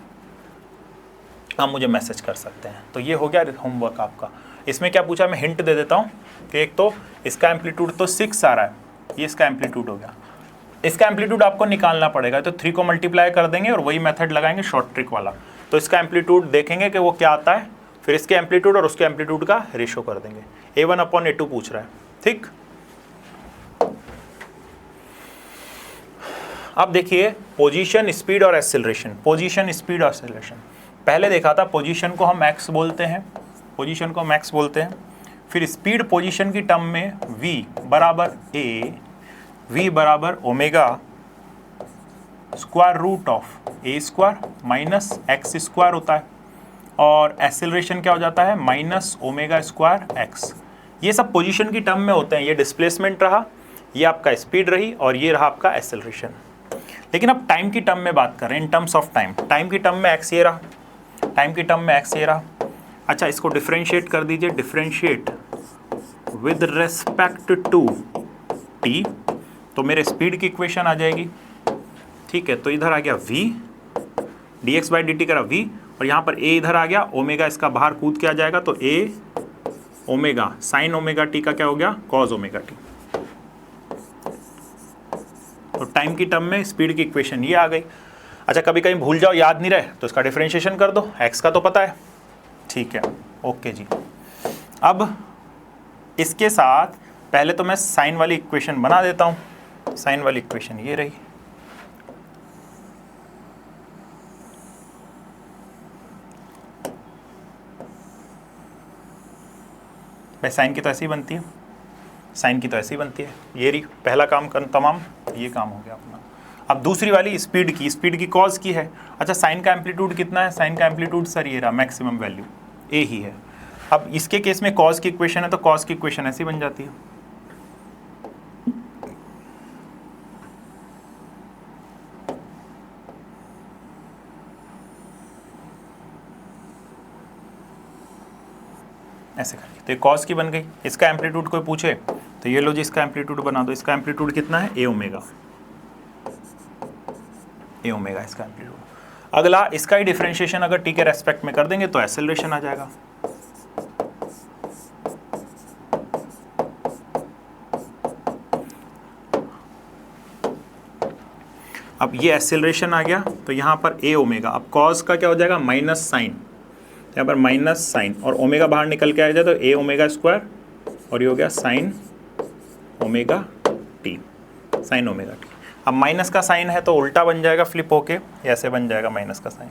आप मुझे मैसेज कर सकते हैं। तो ये हो गया होमवर्क आपका। इसमें क्या पूछा, मैं हिंट दे देता हूँ कि एक तो इसका एम्पलीट्यूड तो 6 आ रहा है, ये इसका एम्पलीट्यूड हो गया, इसका एम्पलीट्यूड आपको निकालना पड़ेगा, तो 3 को मल्टीप्लाई कर देंगे और वही मेथड लगाएंगे शॉर्ट ट्रिक वाला। तो इसका एम्पलीट्यूड देखेंगे कि वो क्या आता है, फिर इसके एम्पलीट्यूड और उसके एम्पलीट्यूड का रेशो कर देंगे। A1/A2 पूछ रहा है, ठीक। अब देखिए पोजीशन, स्पीड और एक्सेलरेशन। पहले देखा था पोजीशन को हम x बोलते हैं, फिर स्पीड पोजीशन की टर्म में v बराबर a, v बराबर omega square root of a square minus x square होता है, और एक्सेलरेशन क्या हो जाता है माइनस ओमेगा स्क्वायर एक्स। ये सब पोजीशन की टर्म में होते हैं। ये डिस्प्लेसमेंट रहा, ये आपका स्पीड रही, और ये रहा आपका एक्सेलरेशन। लेकिन अब टाइम की टर्म में बात करें, इन टर्म्स ऑफ टाइम, टाइम की टर्म में एक्स ये रहा, टाइम की टर्म में एक्स ये रहा। अच्छा, इसको डिफरेंशिएट कर दीजिए, differentiate with respect to t, तो मेरे स्पीड की इक्वेशन आ जाएगी। ठीक है, तो इधर आ गया v, dx बाई dt करा v, और यहाँ पर a इधर आ गया, ओमेगा इसका बाहर कूद के आ जाएगा, तो a omega sine omega T का क्या हो गया कॉस ओमेगा टी। तो टाइम की टर्म में स्पीड की इक्वेशन ये आ गई। अच्छा, कभी कहीं भूल जाओ, याद नहीं रहे, तो इसका डिफरेंशिएशन कर दो, x का तो पता है। ठीक है, ओके जी। अब इसके साथ पहले तो मैं साइन वाली इक्वेशन बना देता हूँ। साइन वाली इक्वेशन ये रही, भाई साइन की तो ऐसी बनती है, साइन की तो ऐसी बनती है। ये रही पहला काम कर तमाम, ये काम हो गया अपना। अब दूसरी वाली स्पीड की, स्पीड की कॉज की है। अच्छा, साइन का एम्पलीट्यूड कितना है, साइन का एम्पलीट्यूड सर ये रहा, मैक्सिमम वैल्यू ए ही है। अब इसके केस में कॉज की इक्वेशन है, तो कॉज की इक्वेशन ऐसी बन जाती है, ऐसे करके। तो ये कॉस की बन गई। इसका एम्पलीट्यूड कोई पूछे तो ये लो जी, इसका एम्पलीट्यूड बना दो। इसका एम्पलीट्यूड कितना है, ए ओमेगा, ए ओमेगा इसका एम्पलीट्यूड। अगला इसका ही डिफरेंशिएशन अगर टी के रेस्पेक्ट में कर देंगे तो एक्सेलरेशन आ जाएगा। अब ये एक्सेलरेशन आ गया, तो यहाँ पर ए ओमेगा, अब कॉस का क्या हो जाएगा माइनस साइन, यहाँ पर माइनस साइन, और ओमेगा बाहर निकल के आ जाए तो ए ओमेगा स्क्वायर, और ये हो गया sign omega T, sign omega T. अब माइनस का साइन है तो उल्टा बन जाएगा, फ्लिप होके ऐसे बन जाएगा माइनस का साइन,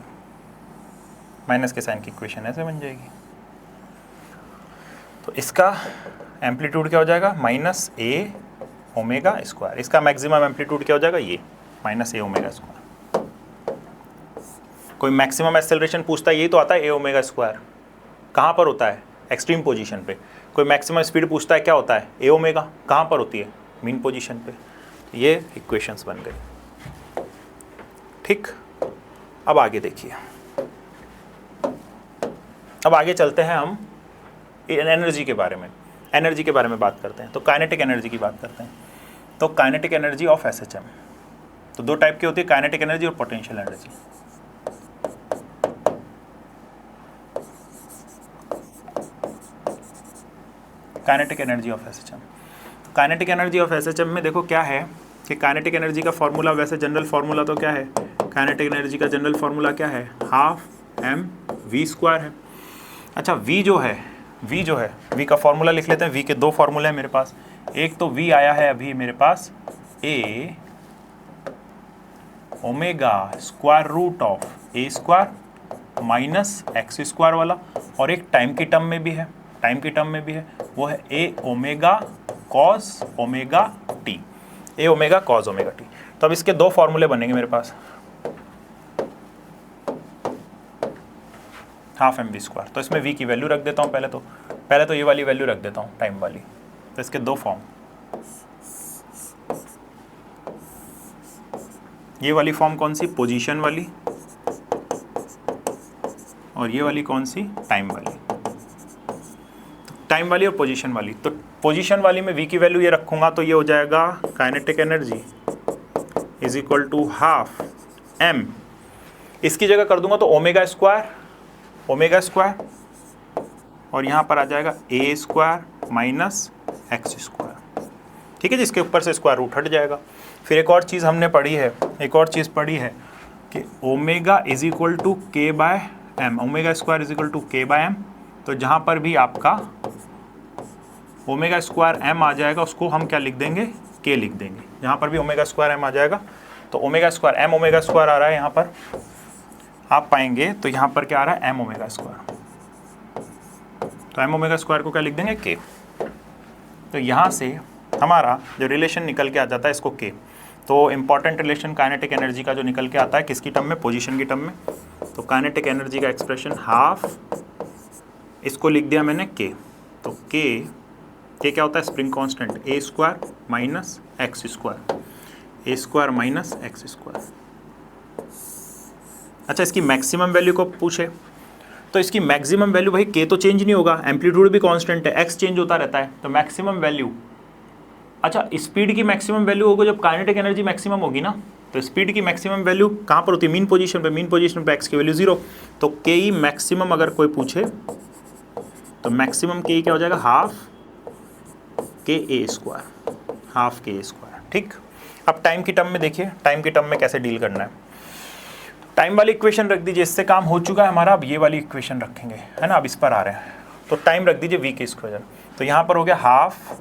माइनस के साइन की इक्वेशन ऐसे बन जाएगी। तो इसका एम्पलीट्यूड क्या हो जाएगा माइनस ए ओमेगा स्क्वायर, इसका मैक्सिमम एम्पलीट्यूड क्या हो जाएगा ये माइनस ए ओमेगा स्क्वायर। कोई मैक्सिमम एक्सेलरेशन पूछता है, यही तो आता है ए ओमेगा स्क्वायर। कहाँ पर होता है, एक्सट्रीम पोजीशन पे। कोई मैक्सिमम स्पीड पूछता है, क्या होता है ए ओमेगा, कहाँ पर होती है मीन पोजीशन पे। ये इक्वेशंस बन गई। ठीक, अब आगे देखिए, अब आगे चलते हैं हम एनर्जी के बारे में, एनर्जी के बारे में बात करते हैं। तो काइनेटिक एनर्जी की बात करते हैं। तो काइनेटिक एनर्जी ऑफ एसएचएम, तो दो टाइप की होती है, काइनेटिक एनर्जी और potential energy. Kinetic energy of SHM, kinetic energy of SHM में देखो क्या है कि काइनेटिक एनर्जी का फॉर्मूला, वैसे जनरल फॉर्मूला तो क्या है, काइनेटिक एनर्जी का जनरल फॉर्मूला क्या है, हाफ एम वी स्क्वायर है। अच्छा, वी जो है, वी का फॉर्मूला लिख लेते हैं। वी के दो फॉर्मूले हैं मेरे पास, एक तो वी आया है अभी मेरे पास A omega square root of A square minus x square वाला, और एक टाइम की टर्म में भी है, टाइम की टर्म में भी है, वो है ए ओमेगा कॉस ओमेगा टी, ए ओमेगा कॉस ओमेगा टी। तो अब इसके दो फॉर्मूले बनेंगे मेरे पास, हाफ एम वी स्क्वायर। तो इसमें वी की वैल्यू रख देता हूँ, पहले तो ये वाली वैल्यू रख देता हूँ टाइम वाली। तो इसके दो फॉर्म, ये वाली फॉर्म कौन सी, पोजीशन वाली, और ये वाली कौन सी, टाइम वाली। टाइम वाली और पोजीशन वाली। तो पोजीशन वाली में v की वैल्यू ये रखूंगा, तो ये हो जाएगा kinetic energy is equal to half m, इसकी जगह कर दूंगा तो ओमेगा स्क्वायर, और यहाँ पर आ जाएगा ए स्क्वायर माइनस एक्स स्क्वायर। ठीक है जी, इसके ऊपर से स्क्वायर रूट हट जाएगा। फिर एक और चीज़ हमने पढ़ी है, कि omega is equal to k by m, omega square is equal to k by m. तो जहाँ पर भी आपका ओमेगा स्क्वायर एम आ जाएगा, उसको हम क्या लिख देंगे, के लिख देंगे। जहाँ पर भी ओमेगा स्क्वायर एम आ जाएगा, तो omega square M omega square आ रहा है, यहाँ पर आप पाएंगे तो यहाँ पर क्या आ रहा है, एम ओमेगा स्क्वायर। तो एम ओमेगा स्क्वायर को क्या लिख देंगे, के। तो यहाँ से हमारा जो रिलेशन निकल के आ जाता है इसको के, तो इम्पॉर्टेंट रिलेशन काइनेटिक एनर्जी का जो निकल के आता है किसकी टर्म में, पोजीशन की टर्म में। तो काइनेटिक एनर्जी का एक्सप्रेशन हाफ, इसको लिख दिया मैंने के। तो के क्या होता है, स्प्रिंग कांस्टेंट ए स्क्वायर माइनस एक्स स्क्वायर, ए स्क्वायर माइनस एक्स स्क्वायर। अच्छा, इसकी मैक्सिमम वैल्यू को पूछे तो इसकी मैक्सिमम वैल्यू भाई के तो चेंज नहीं होगा, एम्पलीट्यूड भी कांस्टेंट है, एक्स चेंज होता रहता है, तो मैक्सिमम वैल्यू, अच्छा स्पीड की मैक्सिमम वैल्यू होगी जब काइनेटिक एनर्जी मैक्सिमम होगी ना, तो स्पीड की मैक्सिमम वैल्यू कहाँ पर होती है, मीन पोजीशन पे, मीन पोजीशन पे एक्स की वैल्यू 0, तो के ई मैक्सिमम अगर कोई पूछे तो मैक्सिमम के ई क्या हो जाएगा, हाफ के ए स्क्वायर, हाफ के ए स्क्वायर। ठीक, अब टाइम की टर्म में देखिए, टाइम की टर्म में कैसे डील करना है। टाइम वाली इक्वेशन रख दीजिए, इससे काम हो चुका है हमारा, अब ये वाली इक्वेशन रखेंगे, है ना, अब इस पर आ रहे हैं। तो टाइम रख दीजिए वी के स्क्वायर, तो यहाँ पर हो गया हाफ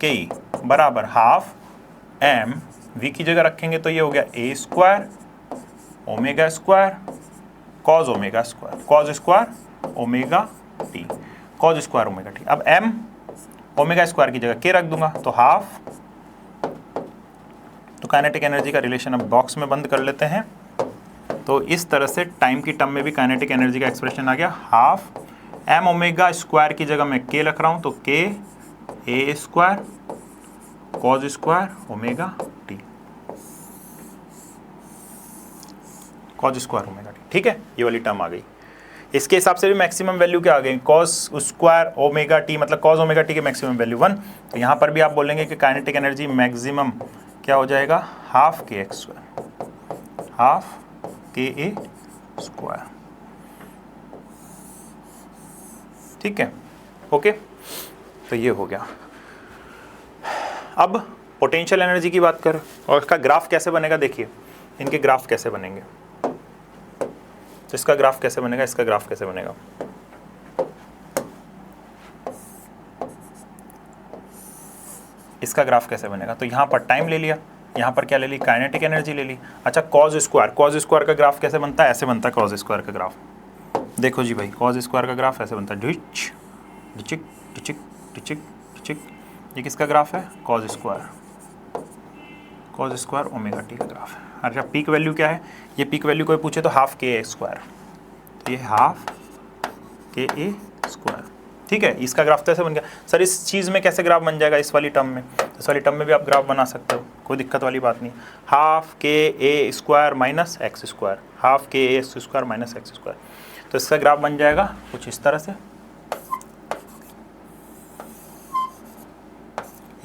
के ई बराबर हाफ एम, वी की जगह रखेंगे तो ये हो गया A square omega square cos omega square, cos square omega T, cos square omega T. अब एम ओमेगा स्क्वायर की जगह के रख दूंगा तो हाफ, तो काइनेटिक एनर्जी का रिलेशन अब बॉक्स में बंद कर लेते हैं। तो इस तरह से टाइम की टर्म में भी काइनेटिक एनर्जी का एक्सप्रेशन आ गया, हाफ एम ओमेगा स्क्वायर की जगह मैं के रख रहा हूं तो के ए square cos square omega T, cos square omega T. ठीक है, ये वाली टर्म आ गई। इसके हिसाब से भी मैक्सिमम वैल्यू क्या आ गई, कॉस स्क्वायर ओमेगा टी, मतलब कॉस ओमेगा टी की मैक्सिमम वैल्यू 1। तो यहाँ पर भी आप बोलेंगे कि काइनेटिक एनर्जी मैक्सिमम क्या हो जाएगा, half K x square, half के ए स्क्वायर। ठीक है, ओके, तो ये हो गया। अब पोटेंशियल एनर्जी की बात करें और इसका ग्राफ कैसे बनेगा, देखिए इनके ग्राफ कैसे बनेंगे। तो इसका ग्राफ कैसे बनेगा, इसका ग्राफ कैसे बनेगा, इसका ग्राफ कैसे बनेगा। तो यहाँ पर टाइम ले लिया, यहाँ पर क्या ले ली, काइनेटिक एनर्जी ले ली। अच्छा, कॉज स्क्वायर का ग्राफ कैसे बनता है, ऐसे बनता है कॉज स्क्वायर का ग्राफ। देखो जी भाई, कॉज स्क्वायर का ग्राफ ऐसे बनता है, डिच डिचिक डिचिक डिचिक डिचिक। ये किसका ग्राफ है, कॉज स्क्वायर ओमेगा टी का ग्राफ है। अच्छा, पीक वैल्यू क्या है, ये पीक वैल्यू कोई पूछे तो हाफ के ए स्क्वायर, तो ये हाफ के ए स्क्वायर। ठीक है, इसका ग्राफ तो ऐसे बन गया। सर इस चीज़ में कैसे ग्राफ बन जाएगा, इस वाली टर्म में, इस वाली टर्म में भी आप ग्राफ बना सकते हो, कोई दिक्कत वाली बात नहीं। हाफ के ए square minus x square, half के ए स्क्वायर माइनस एक्स स्क्वायर, तो इसका ग्राफ बन जाएगा कुछ इस तरह से।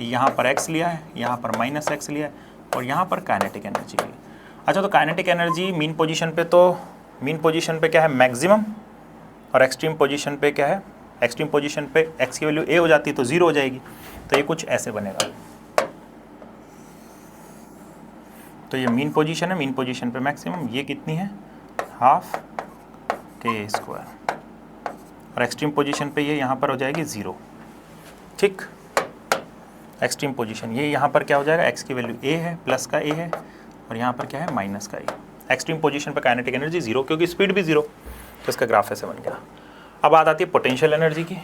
यहाँ पर x लिया है, यहाँ पर माइनस एक्स लिया है, और यहाँ पर काइनेटिक एनर्जी लिया। अच्छा, तो काइनेटिक एनर्जी मीन पोजीशन पे, तो मीन पोजीशन पे क्या है मैक्सिमम, और एक्सट्रीम पोजीशन पे क्या है, एक्सट्रीम पोजीशन पे x की वैल्यू a हो जाती है तो 0 हो जाएगी। तो ये कुछ ऐसे बनेगा। तो ये मीन पोजीशन है, मीन पोजीशन पे मैक्सिमम, ये कितनी है, हाफ के स्क्वायर, और एक्सट्रीम पोजीशन पे ये यहाँ पर हो जाएगी 0। ठीक, एक्सट्रीम पोजीशन ये यहाँ पर क्या हो जाएगा, x की वैल्यू a है, प्लस का a है, और यहाँ पर क्या है, माइनस का a। एक्सट्रीम पोजीशन पर काइनेटिक एनर्जी 0, क्योंकि स्पीड भी 0, तो इसका ग्राफ ऐसे बन गया। अब बात आती है पोटेंशियल एनर्जी की।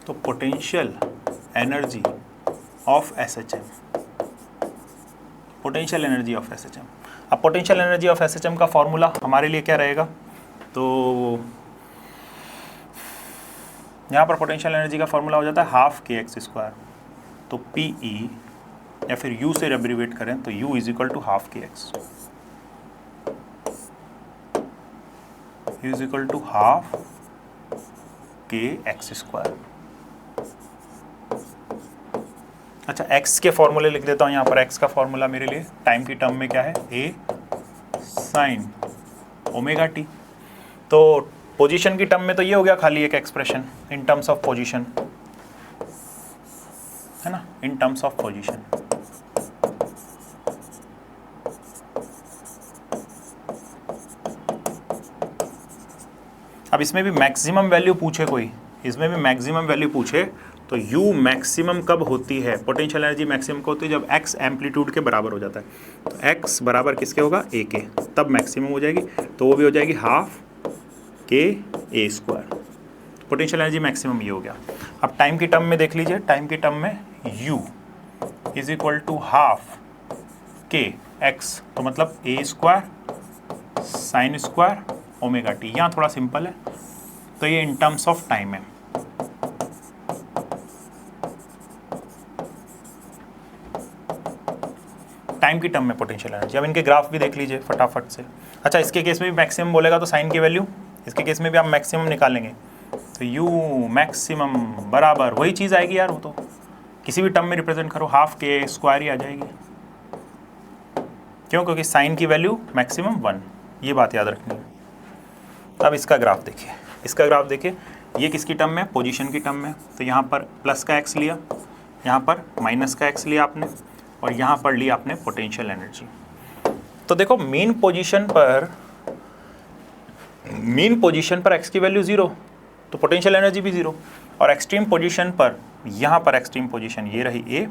तो potential energy of SHM, potential energy of SHM. अब पोटेंशियल एनर्जी ऑफ एसएचएम का फॉर्मूला हमारे लिए क्या रहेगा, तो यहाँ पर पोटेंशियल एनर्जी का फॉर्मूला हो जाता है हाफ के एक्स स्क्वायर, तो पी ई, या फिर यू से एब्रीवेट करें तो U is equal to half K x, U is equal to half K x square. अच्छा, x के फॉर्मूले लिख देता हूँ यहाँ पर। x का फॉर्मूला मेरे लिए टाइम की टर्म में क्या है, a साइन ओमेगा टी। तो पोजीशन की टर्म में तो ये हो गया खाली एक expression in terms of position, है ना, इन टर्म्स ऑफ पोजीशन। अब इसमें भी मैक्सिमम वैल्यू पूछे कोई, इसमें भी मैक्सिमम वैल्यू पूछे तो U मैक्सिमम कब होती है, पोटेंशियल एनर्जी मैक्सिमम कब होती है, जब x एम्पलीट्यूड के बराबर हो जाता है। तो x बराबर किसके होगा, a के, तब मैक्सिमम हो जाएगी। तो वो भी हो जाएगी हाफ के ए स्क्वायर। पोटेंशियल एनर्जी मैक्सिमम ये हो गया। अब टाइम की टर्म में देख लीजिए, टाइम की टर्म में U is equal to half K x, तो मतलब A square sine square omega T. यहाँ थोड़ा सिंपल है, तो ये इन टर्म्स ऑफ टाइम है। टाइम की टर्म में पोटेंशियल एनर्जी। अब इनके ग्राफ भी देख लीजिए फटाफट से। अच्छा, इसके केस में भी मैक्सिमम बोलेगा तो साइन की वैल्यू, इसके केस में भी आप मैक्सिमम निकालेंगे तो यू मैक्सिमम बराबर वही चीज़ आएगी यार, वो तो किसी भी टर्म में रिप्रेजेंट करो हाफ के स्क्वायर ही आ जाएगी। क्यों, क्योंकि साइन की वैल्यू मैक्सिमम 1, ये बात याद रखनी है। अब इसका ग्राफ देखिए, इसका ग्राफ देखिए, ये किसकी टर्म में, पोजीशन की टर्म में। तो यहाँ पर प्लस का एक्स लिया, यहाँ पर माइनस का एक्स लिया आपने, और यहाँ पर लिया आपने पोटेंशियल एनर्जी। तो देखो मेन पोजीशन पर एक्स की वैल्यू 0, तो पोटेंशियल एनर्जी भी 0, और एक्सट्रीम पोजीशन पर, यहाँ पर एक्सट्रीम पोजीशन ये रही ए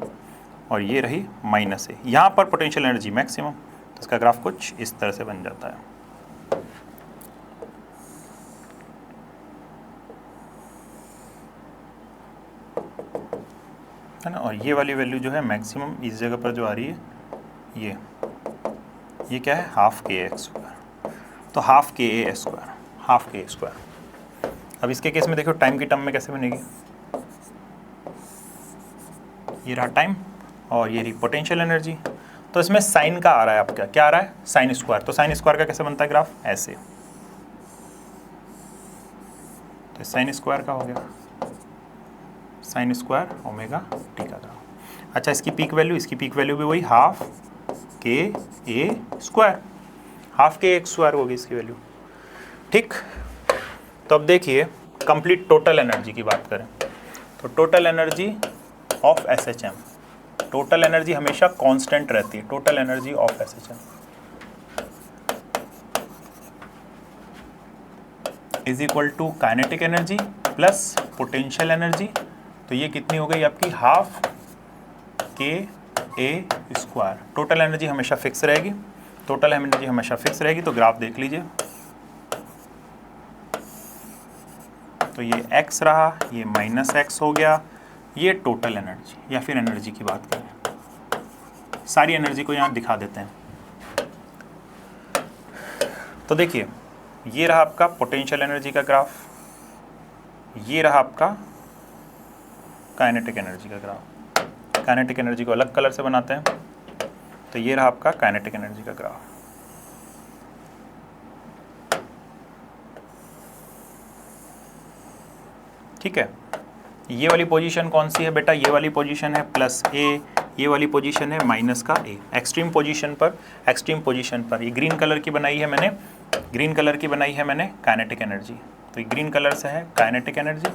और ये रही माइनस ए, यहाँ पर पोटेंशियल एनर्जी मैक्सिमम। तो इसका ग्राफ कुछ इस तरह से बन जाता है। है ना, और ये वाली वैल्यू जो है मैक्सिमम इस जगह पर जो आ रही है, ये क्या है, हाफ के ए स्क्वायर। तो हाफ के ए स्क्वायर, हाफ के ए स्क्वायर। अब इसके केस में देखो टाइम की टर्म में कैसे बनेगी, ये रहा टाइम और ये रही पोटेंशियल एनर्जी। तो इसमें साइन का आ रहा है आपका, क्या आ रहा है, साइन स्क्वायर। तो साइन स्क्वायर का कैसे बनता है ग्राफ, ऐसे, तो साइन स्क्वायर का हो गया, साइन स्क्वायर ओमेगा टी का ग्राफ। अच्छा, इसकी पीक वैल्यू, इसकी पीक वैल्यू भी वही हाफ के ए स्क्वायर, हाफ के ए स्क्वायर होगी इसकी वैल्यू। ठीक, तो अब देखिए कंप्लीट टोटल एनर्जी की बात करें तो total energy of SHM, total energy हमेशा कांस्टेंट रहती है। Total energy of SHM is equal to kinetic energy plus potential energy. तो ये कितनी हो गई आपकी, हाफ के ए स्क्वायर। टोटल एनर्जी हमेशा फिक्स रहेगी, टोटल एनर्जी हमेशा फिक्स रहेगी। तो ग्राफ देख लीजिए, तो ये x रहा, ये माइनस एक्स हो गया, ये टोटल एनर्जी या फिर एनर्जी की बात करें। सारी एनर्जी को यहाँ दिखा देते हैं। तो देखिए ये रहा आपका पोटेंशियल एनर्जी का ग्राफ, ये रहा आपका काइनेटिक एनर्जी का ग्राफ। काइनेटिक एनर्जी को अलग कलर से बनाते हैं, तो ये रहा आपका काइनेटिक एनर्जी का ग्राफ। ठीक है, ये वाली पोजीशन कौन सी है बेटा, ये वाली पोजीशन है प्लस ए, ये वाली पोजीशन है माइनस का ए। एक्सट्रीम पोजीशन पर ये ग्रीन कलर की बनाई है मैंने, ग्रीन कलर की बनाई है मैंने काइनेटिक एनर्जी। तो ये ग्रीन कलर से है काइनेटिक एनर्जी,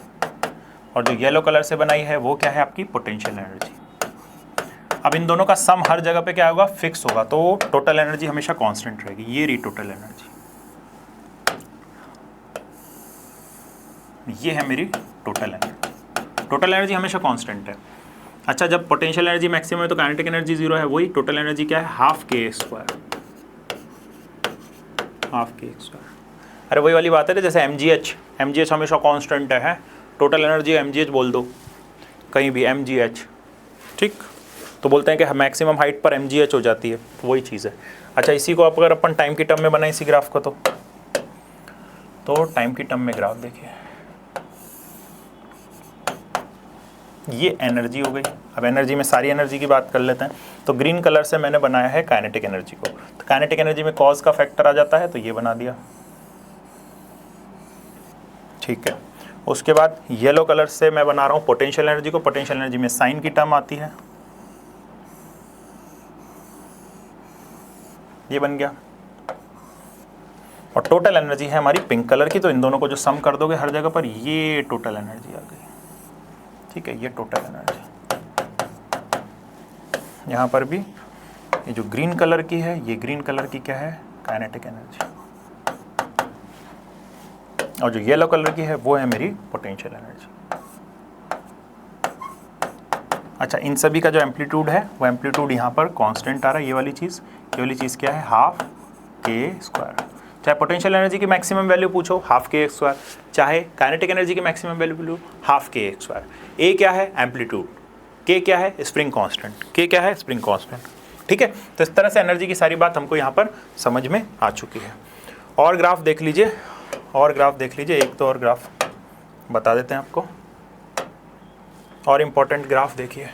और जो येलो कलर से बनाई है वो क्या है आपकी पोटेंशियल एनर्जी। अब इन दोनों का सम हर जगह पे क्या होगा, फिक्स होगा, तो टोटल एनर्जी हमेशा कांस्टेंट रहेगी। ये रही टोटल एनर्जी, ये है मेरी टोटल एनर्जी। टोटल एनर्जी हमेशा कांस्टेंट है। अच्छा, जब पोटेंशियल एनर्जी मैक्सिमम है तो काइनेटिक एनर्जी 0 है, वही टोटल एनर्जी क्या है, हाफ के स्क्वायर, हाफ के स्क्वायर। अरे वही वाली बात है ना, जैसे एमजीएच हमेशा कांस्टेंट है, टोटल एनर्जी एमजीएच बोल दो कहीं भी, एमजीएच। ठीक, तो बोलते हैं कि मैक्सिमम हाइट पर एमजीएच हो जाती है, वही चीज़ है। अच्छा, इसी को अगर अपन टाइम की टर्म में बनाए इसी ग्राफ को, तो टाइम की टर्म में ग्राफ देखिए, ये एनर्जी हो गई। अब एनर्जी में सारी एनर्जी की बात कर लेते हैं। तो ग्रीन कलर से मैंने बनाया है काइनेटिक एनर्जी को। तो काइनेटिक एनर्जी में कॉज का फैक्टर आ जाता है, तो ये बना दिया। ठीक है, उसके बाद येलो कलर से मैं बना रहा हूँ पोटेंशियल एनर्जी को। पोटेंशियल एनर्जी में साइन की टर्म आती है, ये बन गया। और टोटल एनर्जी है हमारी पिंक कलर की, तो इन दोनों को जो सम कर दोगे हर जगह पर, ये टोटल एनर्जी आ गई। ठीक है, ये टोटल एनर्जी। यहाँ पर भी ये जो ग्रीन कलर की है, ये ग्रीन कलर की क्या है, काइनेटिक एनर्जी। और जो येलो कलर की है वो है मेरी पोटेंशियल एनर्जी। अच्छा, इन सभी का जो एम्पलीट्यूड है वो एम्पलीट्यूड यहाँ पर कांस्टेंट आ रहा है। ये वाली चीज़ क्या है, हाफ के स्क्वायर। चाहे पोटेंशियल एनर्जी की मैक्सिमम वैल्यू पूछो हाफ के स्क्वायर, चाहे काइनेटिक एनर्जी की मैक्सिमम वैल्यू पूछो हाफ के स्क्वायर। ए क्या है, एम्पलीट्यूड, के क्या है, स्प्रिंग कांस्टेंट, के क्या है, स्प्रिंग कांस्टेंट। ठीक है, तो इस तरह से एनर्जी की सारी बात हमको यहाँ पर समझ में आ चुकी है। और ग्राफ देख लीजिए, एक तो और ग्राफ बता देते हैं आपको, और इम्पोर्टेंट ग्राफ देखिए।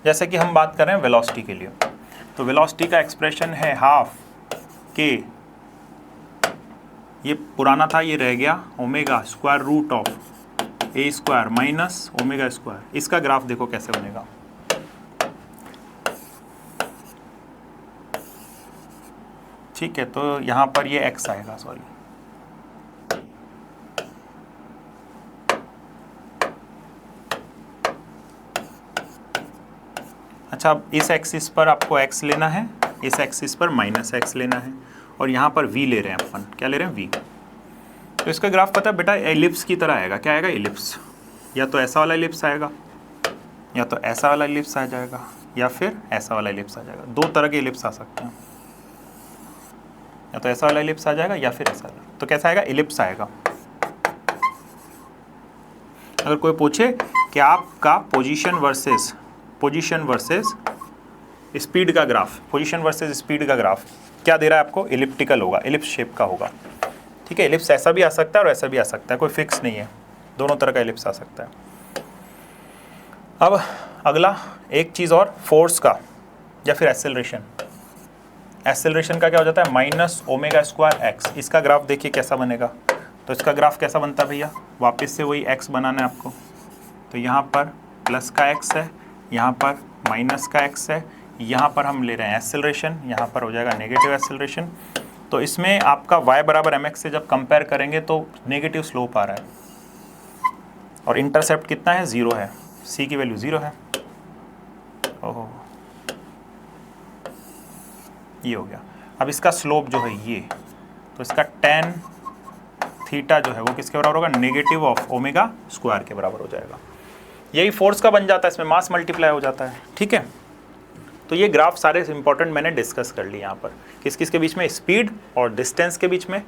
जैसे कि हम बात कर रहे हैं वेलोसिटी के लिए, तो वेलोसिटी का एक्सप्रेशन है हाफ के, ये पुराना था ये रह गया, omega square root of A square minus omega square. इसका ग्राफ देखो कैसे बनेगा। ठीक है, तो यहाँ पर ये x आएगा, सॉरी अच्छा, अब इस एक्सिस पर आपको x लेना है, इस एक्सिस पर माइनस x लेना है, और यहाँ पर v ले रहे हैं अपन, क्या ले रहे हैं, v। तो इसका ग्राफ पता है बेटा, एलिप्स की तरह आएगा। क्या आएगा, एलिप्स। या तो ऐसा वाला एलिप्स आएगा, या तो ऐसा वाला एलिप्स आ जाएगा, या फिर ऐसा वाला एलिप्स आ जाएगा। दो तरह के एलिप्स आ सकते हैं, या तो ऐसा वाला एलिप्स आ जाएगा या फिर ऐसा। तो कैसा आएगा, एलिप्स आएगा। अगर कोई पूछे कि आपका पोजीशन वर्सेस स्पीड का ग्राफ, पोजीशन वर्सेस स्पीड का ग्राफ क्या दे रहा है आपको, एलिप्टिकल होगा, एलिप्स शेप का होगा। ठीक है, एलिप्स ऐसा भी आ सकता है और ऐसा भी आ सकता है, कोई फिक्स नहीं है, दोनों तरह का एलिप्स आ सकता है। अब अगला एक चीज़ और, फोर्स का या फिर एक्सेलरेशन। एक्सेलरेशन का क्या हो जाता है, माइनस ओमेगा स्क्वायर एक्स। इसका ग्राफ देखिए कैसा बनेगा। तो इसका ग्राफ कैसा बनता है भैया, वापस से वही एक्स बनाना है आपको। तो यहाँ पर प्लस का एक्स है, यहाँ पर माइनस का एक्स है, यहाँ पर हम ले रहे हैं एक्सेलरेशन, यहाँ पर हो जाएगा नेगेटिव एक्सेलरेशन। तो इसमें आपका y बराबर mx से जब कंपेयर करेंगे तो नेगेटिव स्लोप आ रहा है, और इंटरसेप्ट कितना है, 0 है, c की वैल्यू 0 है। ओहो, ये हो गया। अब इसका स्लोप जो है ये, तो इसका tan थीटा जो है वो किसके बराबर होगा, नेगेटिव ऑफ ओमेगा स्क्वायर के बराबर हो जाएगा। यही फोर्स का बन जाता है, इसमें मास मल्टीप्लाई हो जाता है। ठीक है, तो ये ग्राफ सारे इंपॉर्टेंट मैंने डिस्कस कर लिए यहाँ पर। किस किस के बीच में, स्पीड और डिस्टेंस के बीच में,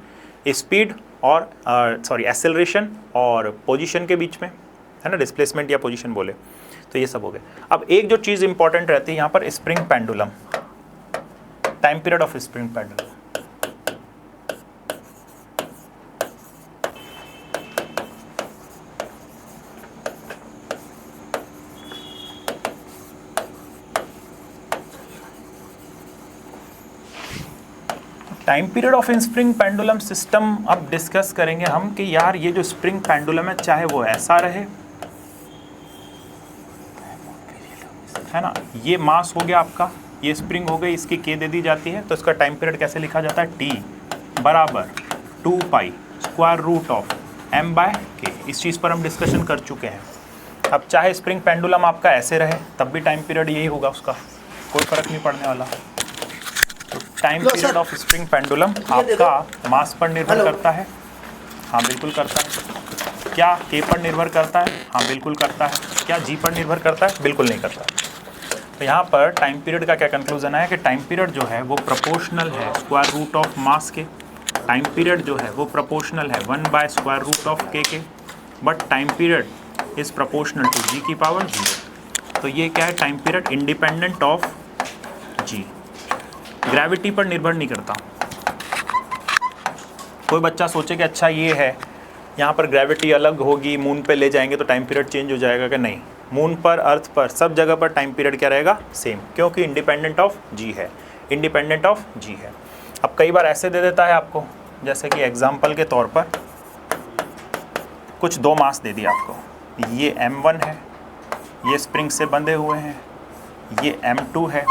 स्पीड और एक्सेलरेशन और पोजीशन के बीच में, है ना, डिस्प्लेसमेंट या पोजीशन बोले, तो ये सब हो गए। अब एक जो चीज़ इंपॉर्टेंट रहती है यहाँ पर, spring pendulum, time period of spring pendulum. Time period of spring pendulum system अब डिस्कस करेंगे हम कि यार ये जो स्प्रिंग पेंडुलम है, चाहे वो ऐसा रहे, है ना, ये मास हो गया आपका, ये स्प्रिंग हो गई, इसकी के दे दी जाती है, तो इसका टाइम पीरियड कैसे लिखा जाता है, टी बराबर 2 pi square root of m by k. इस चीज़ पर हम डिस्कशन कर चुके हैं। अब चाहे स्प्रिंग पेंडुलम आपका ऐसे रहे तब भी टाइम पीरियड यही होगा, उसका कोई फर्क नहीं पड़ने वाला। Time period of spring pendulum आपका मास पर निर्भर करता है, हाँ बिल्कुल करता है। क्या के पर निर्भर करता है, हाँ बिल्कुल करता है। क्या जी पर निर्भर करता है, बिल्कुल नहीं करता। तो यहाँ पर टाइम पीरियड का क्या कंक्लूजन है कि टाइम पीरियड जो है वो प्रोपोर्शनल है स्क्वायर रूट ऑफ मास के। टाइम पीरियड जो है वो प्रोपोर्शनल है 1 by square root of K, but time period is proportional to G की पावर 0। तो ये क्या है, time period independent of G, gravity पर निर्भर नहीं करता। कोई बच्चा सोचे कि अच्छा ये है, यहाँ पर ग्रेविटी अलग होगी, मून पे ले जाएंगे तो टाइम पीरियड चेंज हो जाएगा, कि नहीं, मून पर, अर्थ पर, सब जगह पर टाइम पीरियड क्या रहेगा, सेम, क्योंकि इंडिपेंडेंट ऑफ जी है, इंडिपेंडेंट ऑफ जी है। अब कई बार ऐसे दे देता है आपको, जैसे कि एग्जाम्पल के तौर पर कुछ 2 मास दे दिया आपको, ये m1 है, ये स्प्रिंग से बंधे हुए हैं, ये m2 है।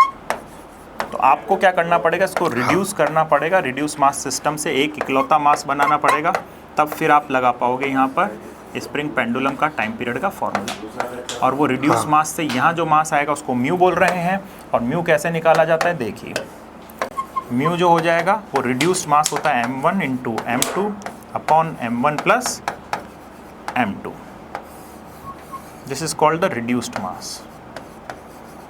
तो आपको क्या करना पड़ेगा, इसको रिड्यूस करना पड़ेगा, रिड्यूस मास सिस्टम से एक इकलौता मास बनाना पड़ेगा, तब फिर आप लगा पाओगे यहाँ पर स्प्रिंग पेंडुलम का टाइम पीरियड का फॉर्मूला। और वो रिड्यूस मास से यहाँ जो मास आएगा उसको म्यू बोल रहे हैं। और म्यू कैसे निकाला जाता है, देखिए म्यू जो हो जाएगा वो रिड्यूस्ड मास होता है m1 into m2 upon m1 plus m2। This is called the reduced mass,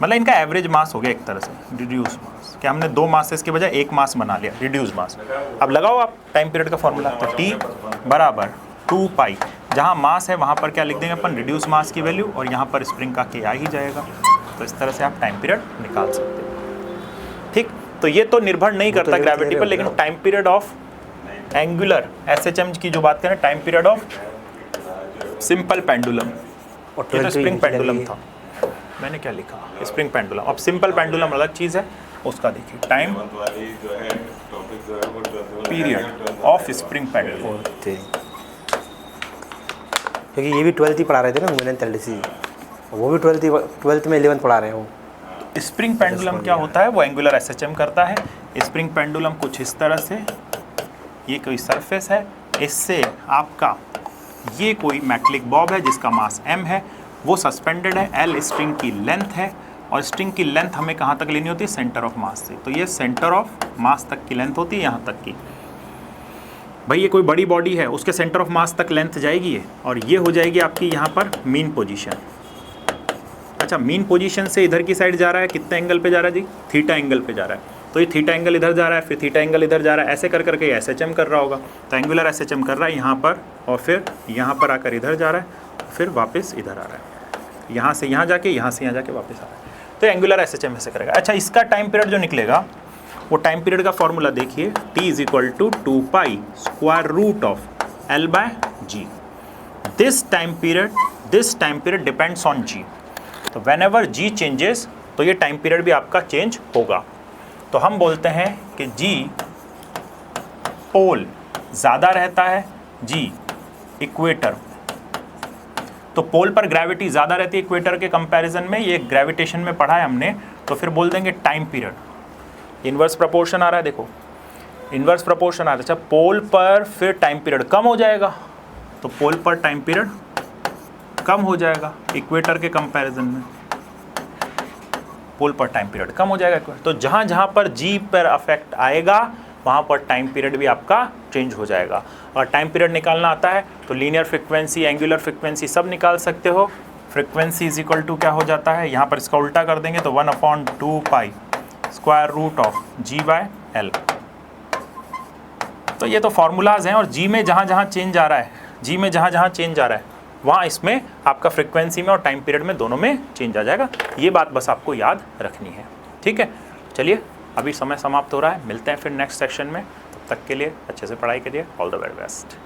मतलब इनका एवरेज मास हो गया एक तरह से रिड्यूस मास। क्या हमने 2 मासेस के बजाय 1 मास बना लिया रिड्यूस मास। अब लगाओ आप टाइम पीरियड का फॉर्मूला, तो T बराबर 2 पाई, जहाँ मास है वहाँ पर क्या लिख देंगे अपन, रिड्यूस मास की वैल्यू, और यहाँ पर स्प्रिंग का K आ ही जाएगा। तो इस तरह से आप टाइम पीरियड निकाल सकते हो। ठीक, तो ये तो निर्भर नहीं करता ग्रेविटी पर, लेकिन time period of angular SHM की जो बात करें, time period of simple pendulum, ये तो स्प्रिंग पेंडुलम था, मैंने क्या लिखा, स्प्रिंग पेंडुलम। अब सिंपल पेंडुलम अलग चीज़ है, उसका देखिए time period of spring pendulum. क्योंकि ये भी 12th ही पढ़ा रहे थे ना मैंने LDC, वो भी 12th में 11th पढ़ा रहे हो। स्प्रिंग पेंडुलम क्या होता है, वो एंगुलर SHM करता है। स्प्रिंग पेंडुलम कुछ इस तरह से, ये कोई सरफेस है, इससे आपका ये कोई मेटलिक बॉब है जिसका मास m है, वो सस्पेंडेड है, L स्ट्रिंग की लेंथ है, और स्ट्रिंग की लेंथ हमें कहाँ तक लेनी होती है, सेंटर ऑफ मास से। तो ये सेंटर ऑफ मास तक की लेंथ होती है, यहाँ तक की। भाई ये कोई बड़ी बॉडी है, उसके सेंटर ऑफ मास तक लेंथ जाएगी ये, और ये हो जाएगी आपकी यहाँ पर मीन पोजीशन। अच्छा, मीन पोजीशन से इधर की साइड जा रहा है, कितने एंगल पे जा रहा है जी, थीटा एंगल पे जा रहा है। तो ये थीटा एंगल इधर जा रहा है, फिर थीटा एंगल इधर जा रहा है, ऐसे कर करके SHM कर रहा होगा। तो एंगुलर SHM कर रहा है यहाँ पर, और फिर यहाँ पर आकर इधर जा रहा है, फिर वापस इधर आ रहा है, यहाँ से यहाँ जाके, यहाँ से यहाँ जाके वापस आ रहा है। तो एंगुलर SHM ऐसे करेगा। अच्छा, इसका टाइम पीरियड जो निकलेगा, वो टाइम पीरियड का फॉर्मूला देखिए, T is equal to 2 pi square root of L by G। This time period depends on G। तो वेन एवर G चेंजेस, तो ये टाइम पीरियड भी आपका चेंज होगा। तो हम बोलते हैं कि G पोल ज़्यादा रहता है, G इक्वेटर, तो पोल पर ग्रेविटी ज़्यादा रहती है इक्वेटर के कंपैरिजन में, ये ग्रेविटेशन में पढ़ा है हमने। तो फिर बोल देंगे टाइम पीरियड इन्वर्स प्रोपोर्शन आ रहा है, देखो इन्वर्स प्रोपोर्शन आ रहा है। अच्छा, पोल पर फिर टाइम पीरियड कम हो जाएगा, तो पोल पर टाइम पीरियड कम हो जाएगा इक्वेटर के कंपैरिजन में, पोल पर टाइम पीरियड कम हो जाएगा। तो जहाँ जहाँ पर G पर अफेक्ट आएगा वहाँ पर टाइम पीरियड भी आपका चेंज हो जाएगा। और टाइम पीरियड निकालना आता है तो लीनियर फ्रिक्वेंसी, एंगुलर फ्रिक्वेंसी सब निकाल सकते हो। फ्रिक्वेंसी इज इक्वल टू क्या हो जाता है, यहाँ पर इसका उल्टा कर देंगे तो 1/2 pi square root of G by L। तो ये तो फॉर्मूलाज हैं, और G में जहाँ जहाँ चेंज आ रहा है, G में जहाँ जहाँ चेंज आ रहा है वहाँ इसमें आपका फ्रिक्वेंसी में और टाइम पीरियड में दोनों में चेंज आ जाएगा। ये बात बस आपको याद रखनी है, ठीक है। चलिए, अभी समय समाप्त हो रहा है, मिलते हैं फिर नेक्स्ट सेक्शन में। तब तक के लिए अच्छे से पढ़ाई करिए। All the very best.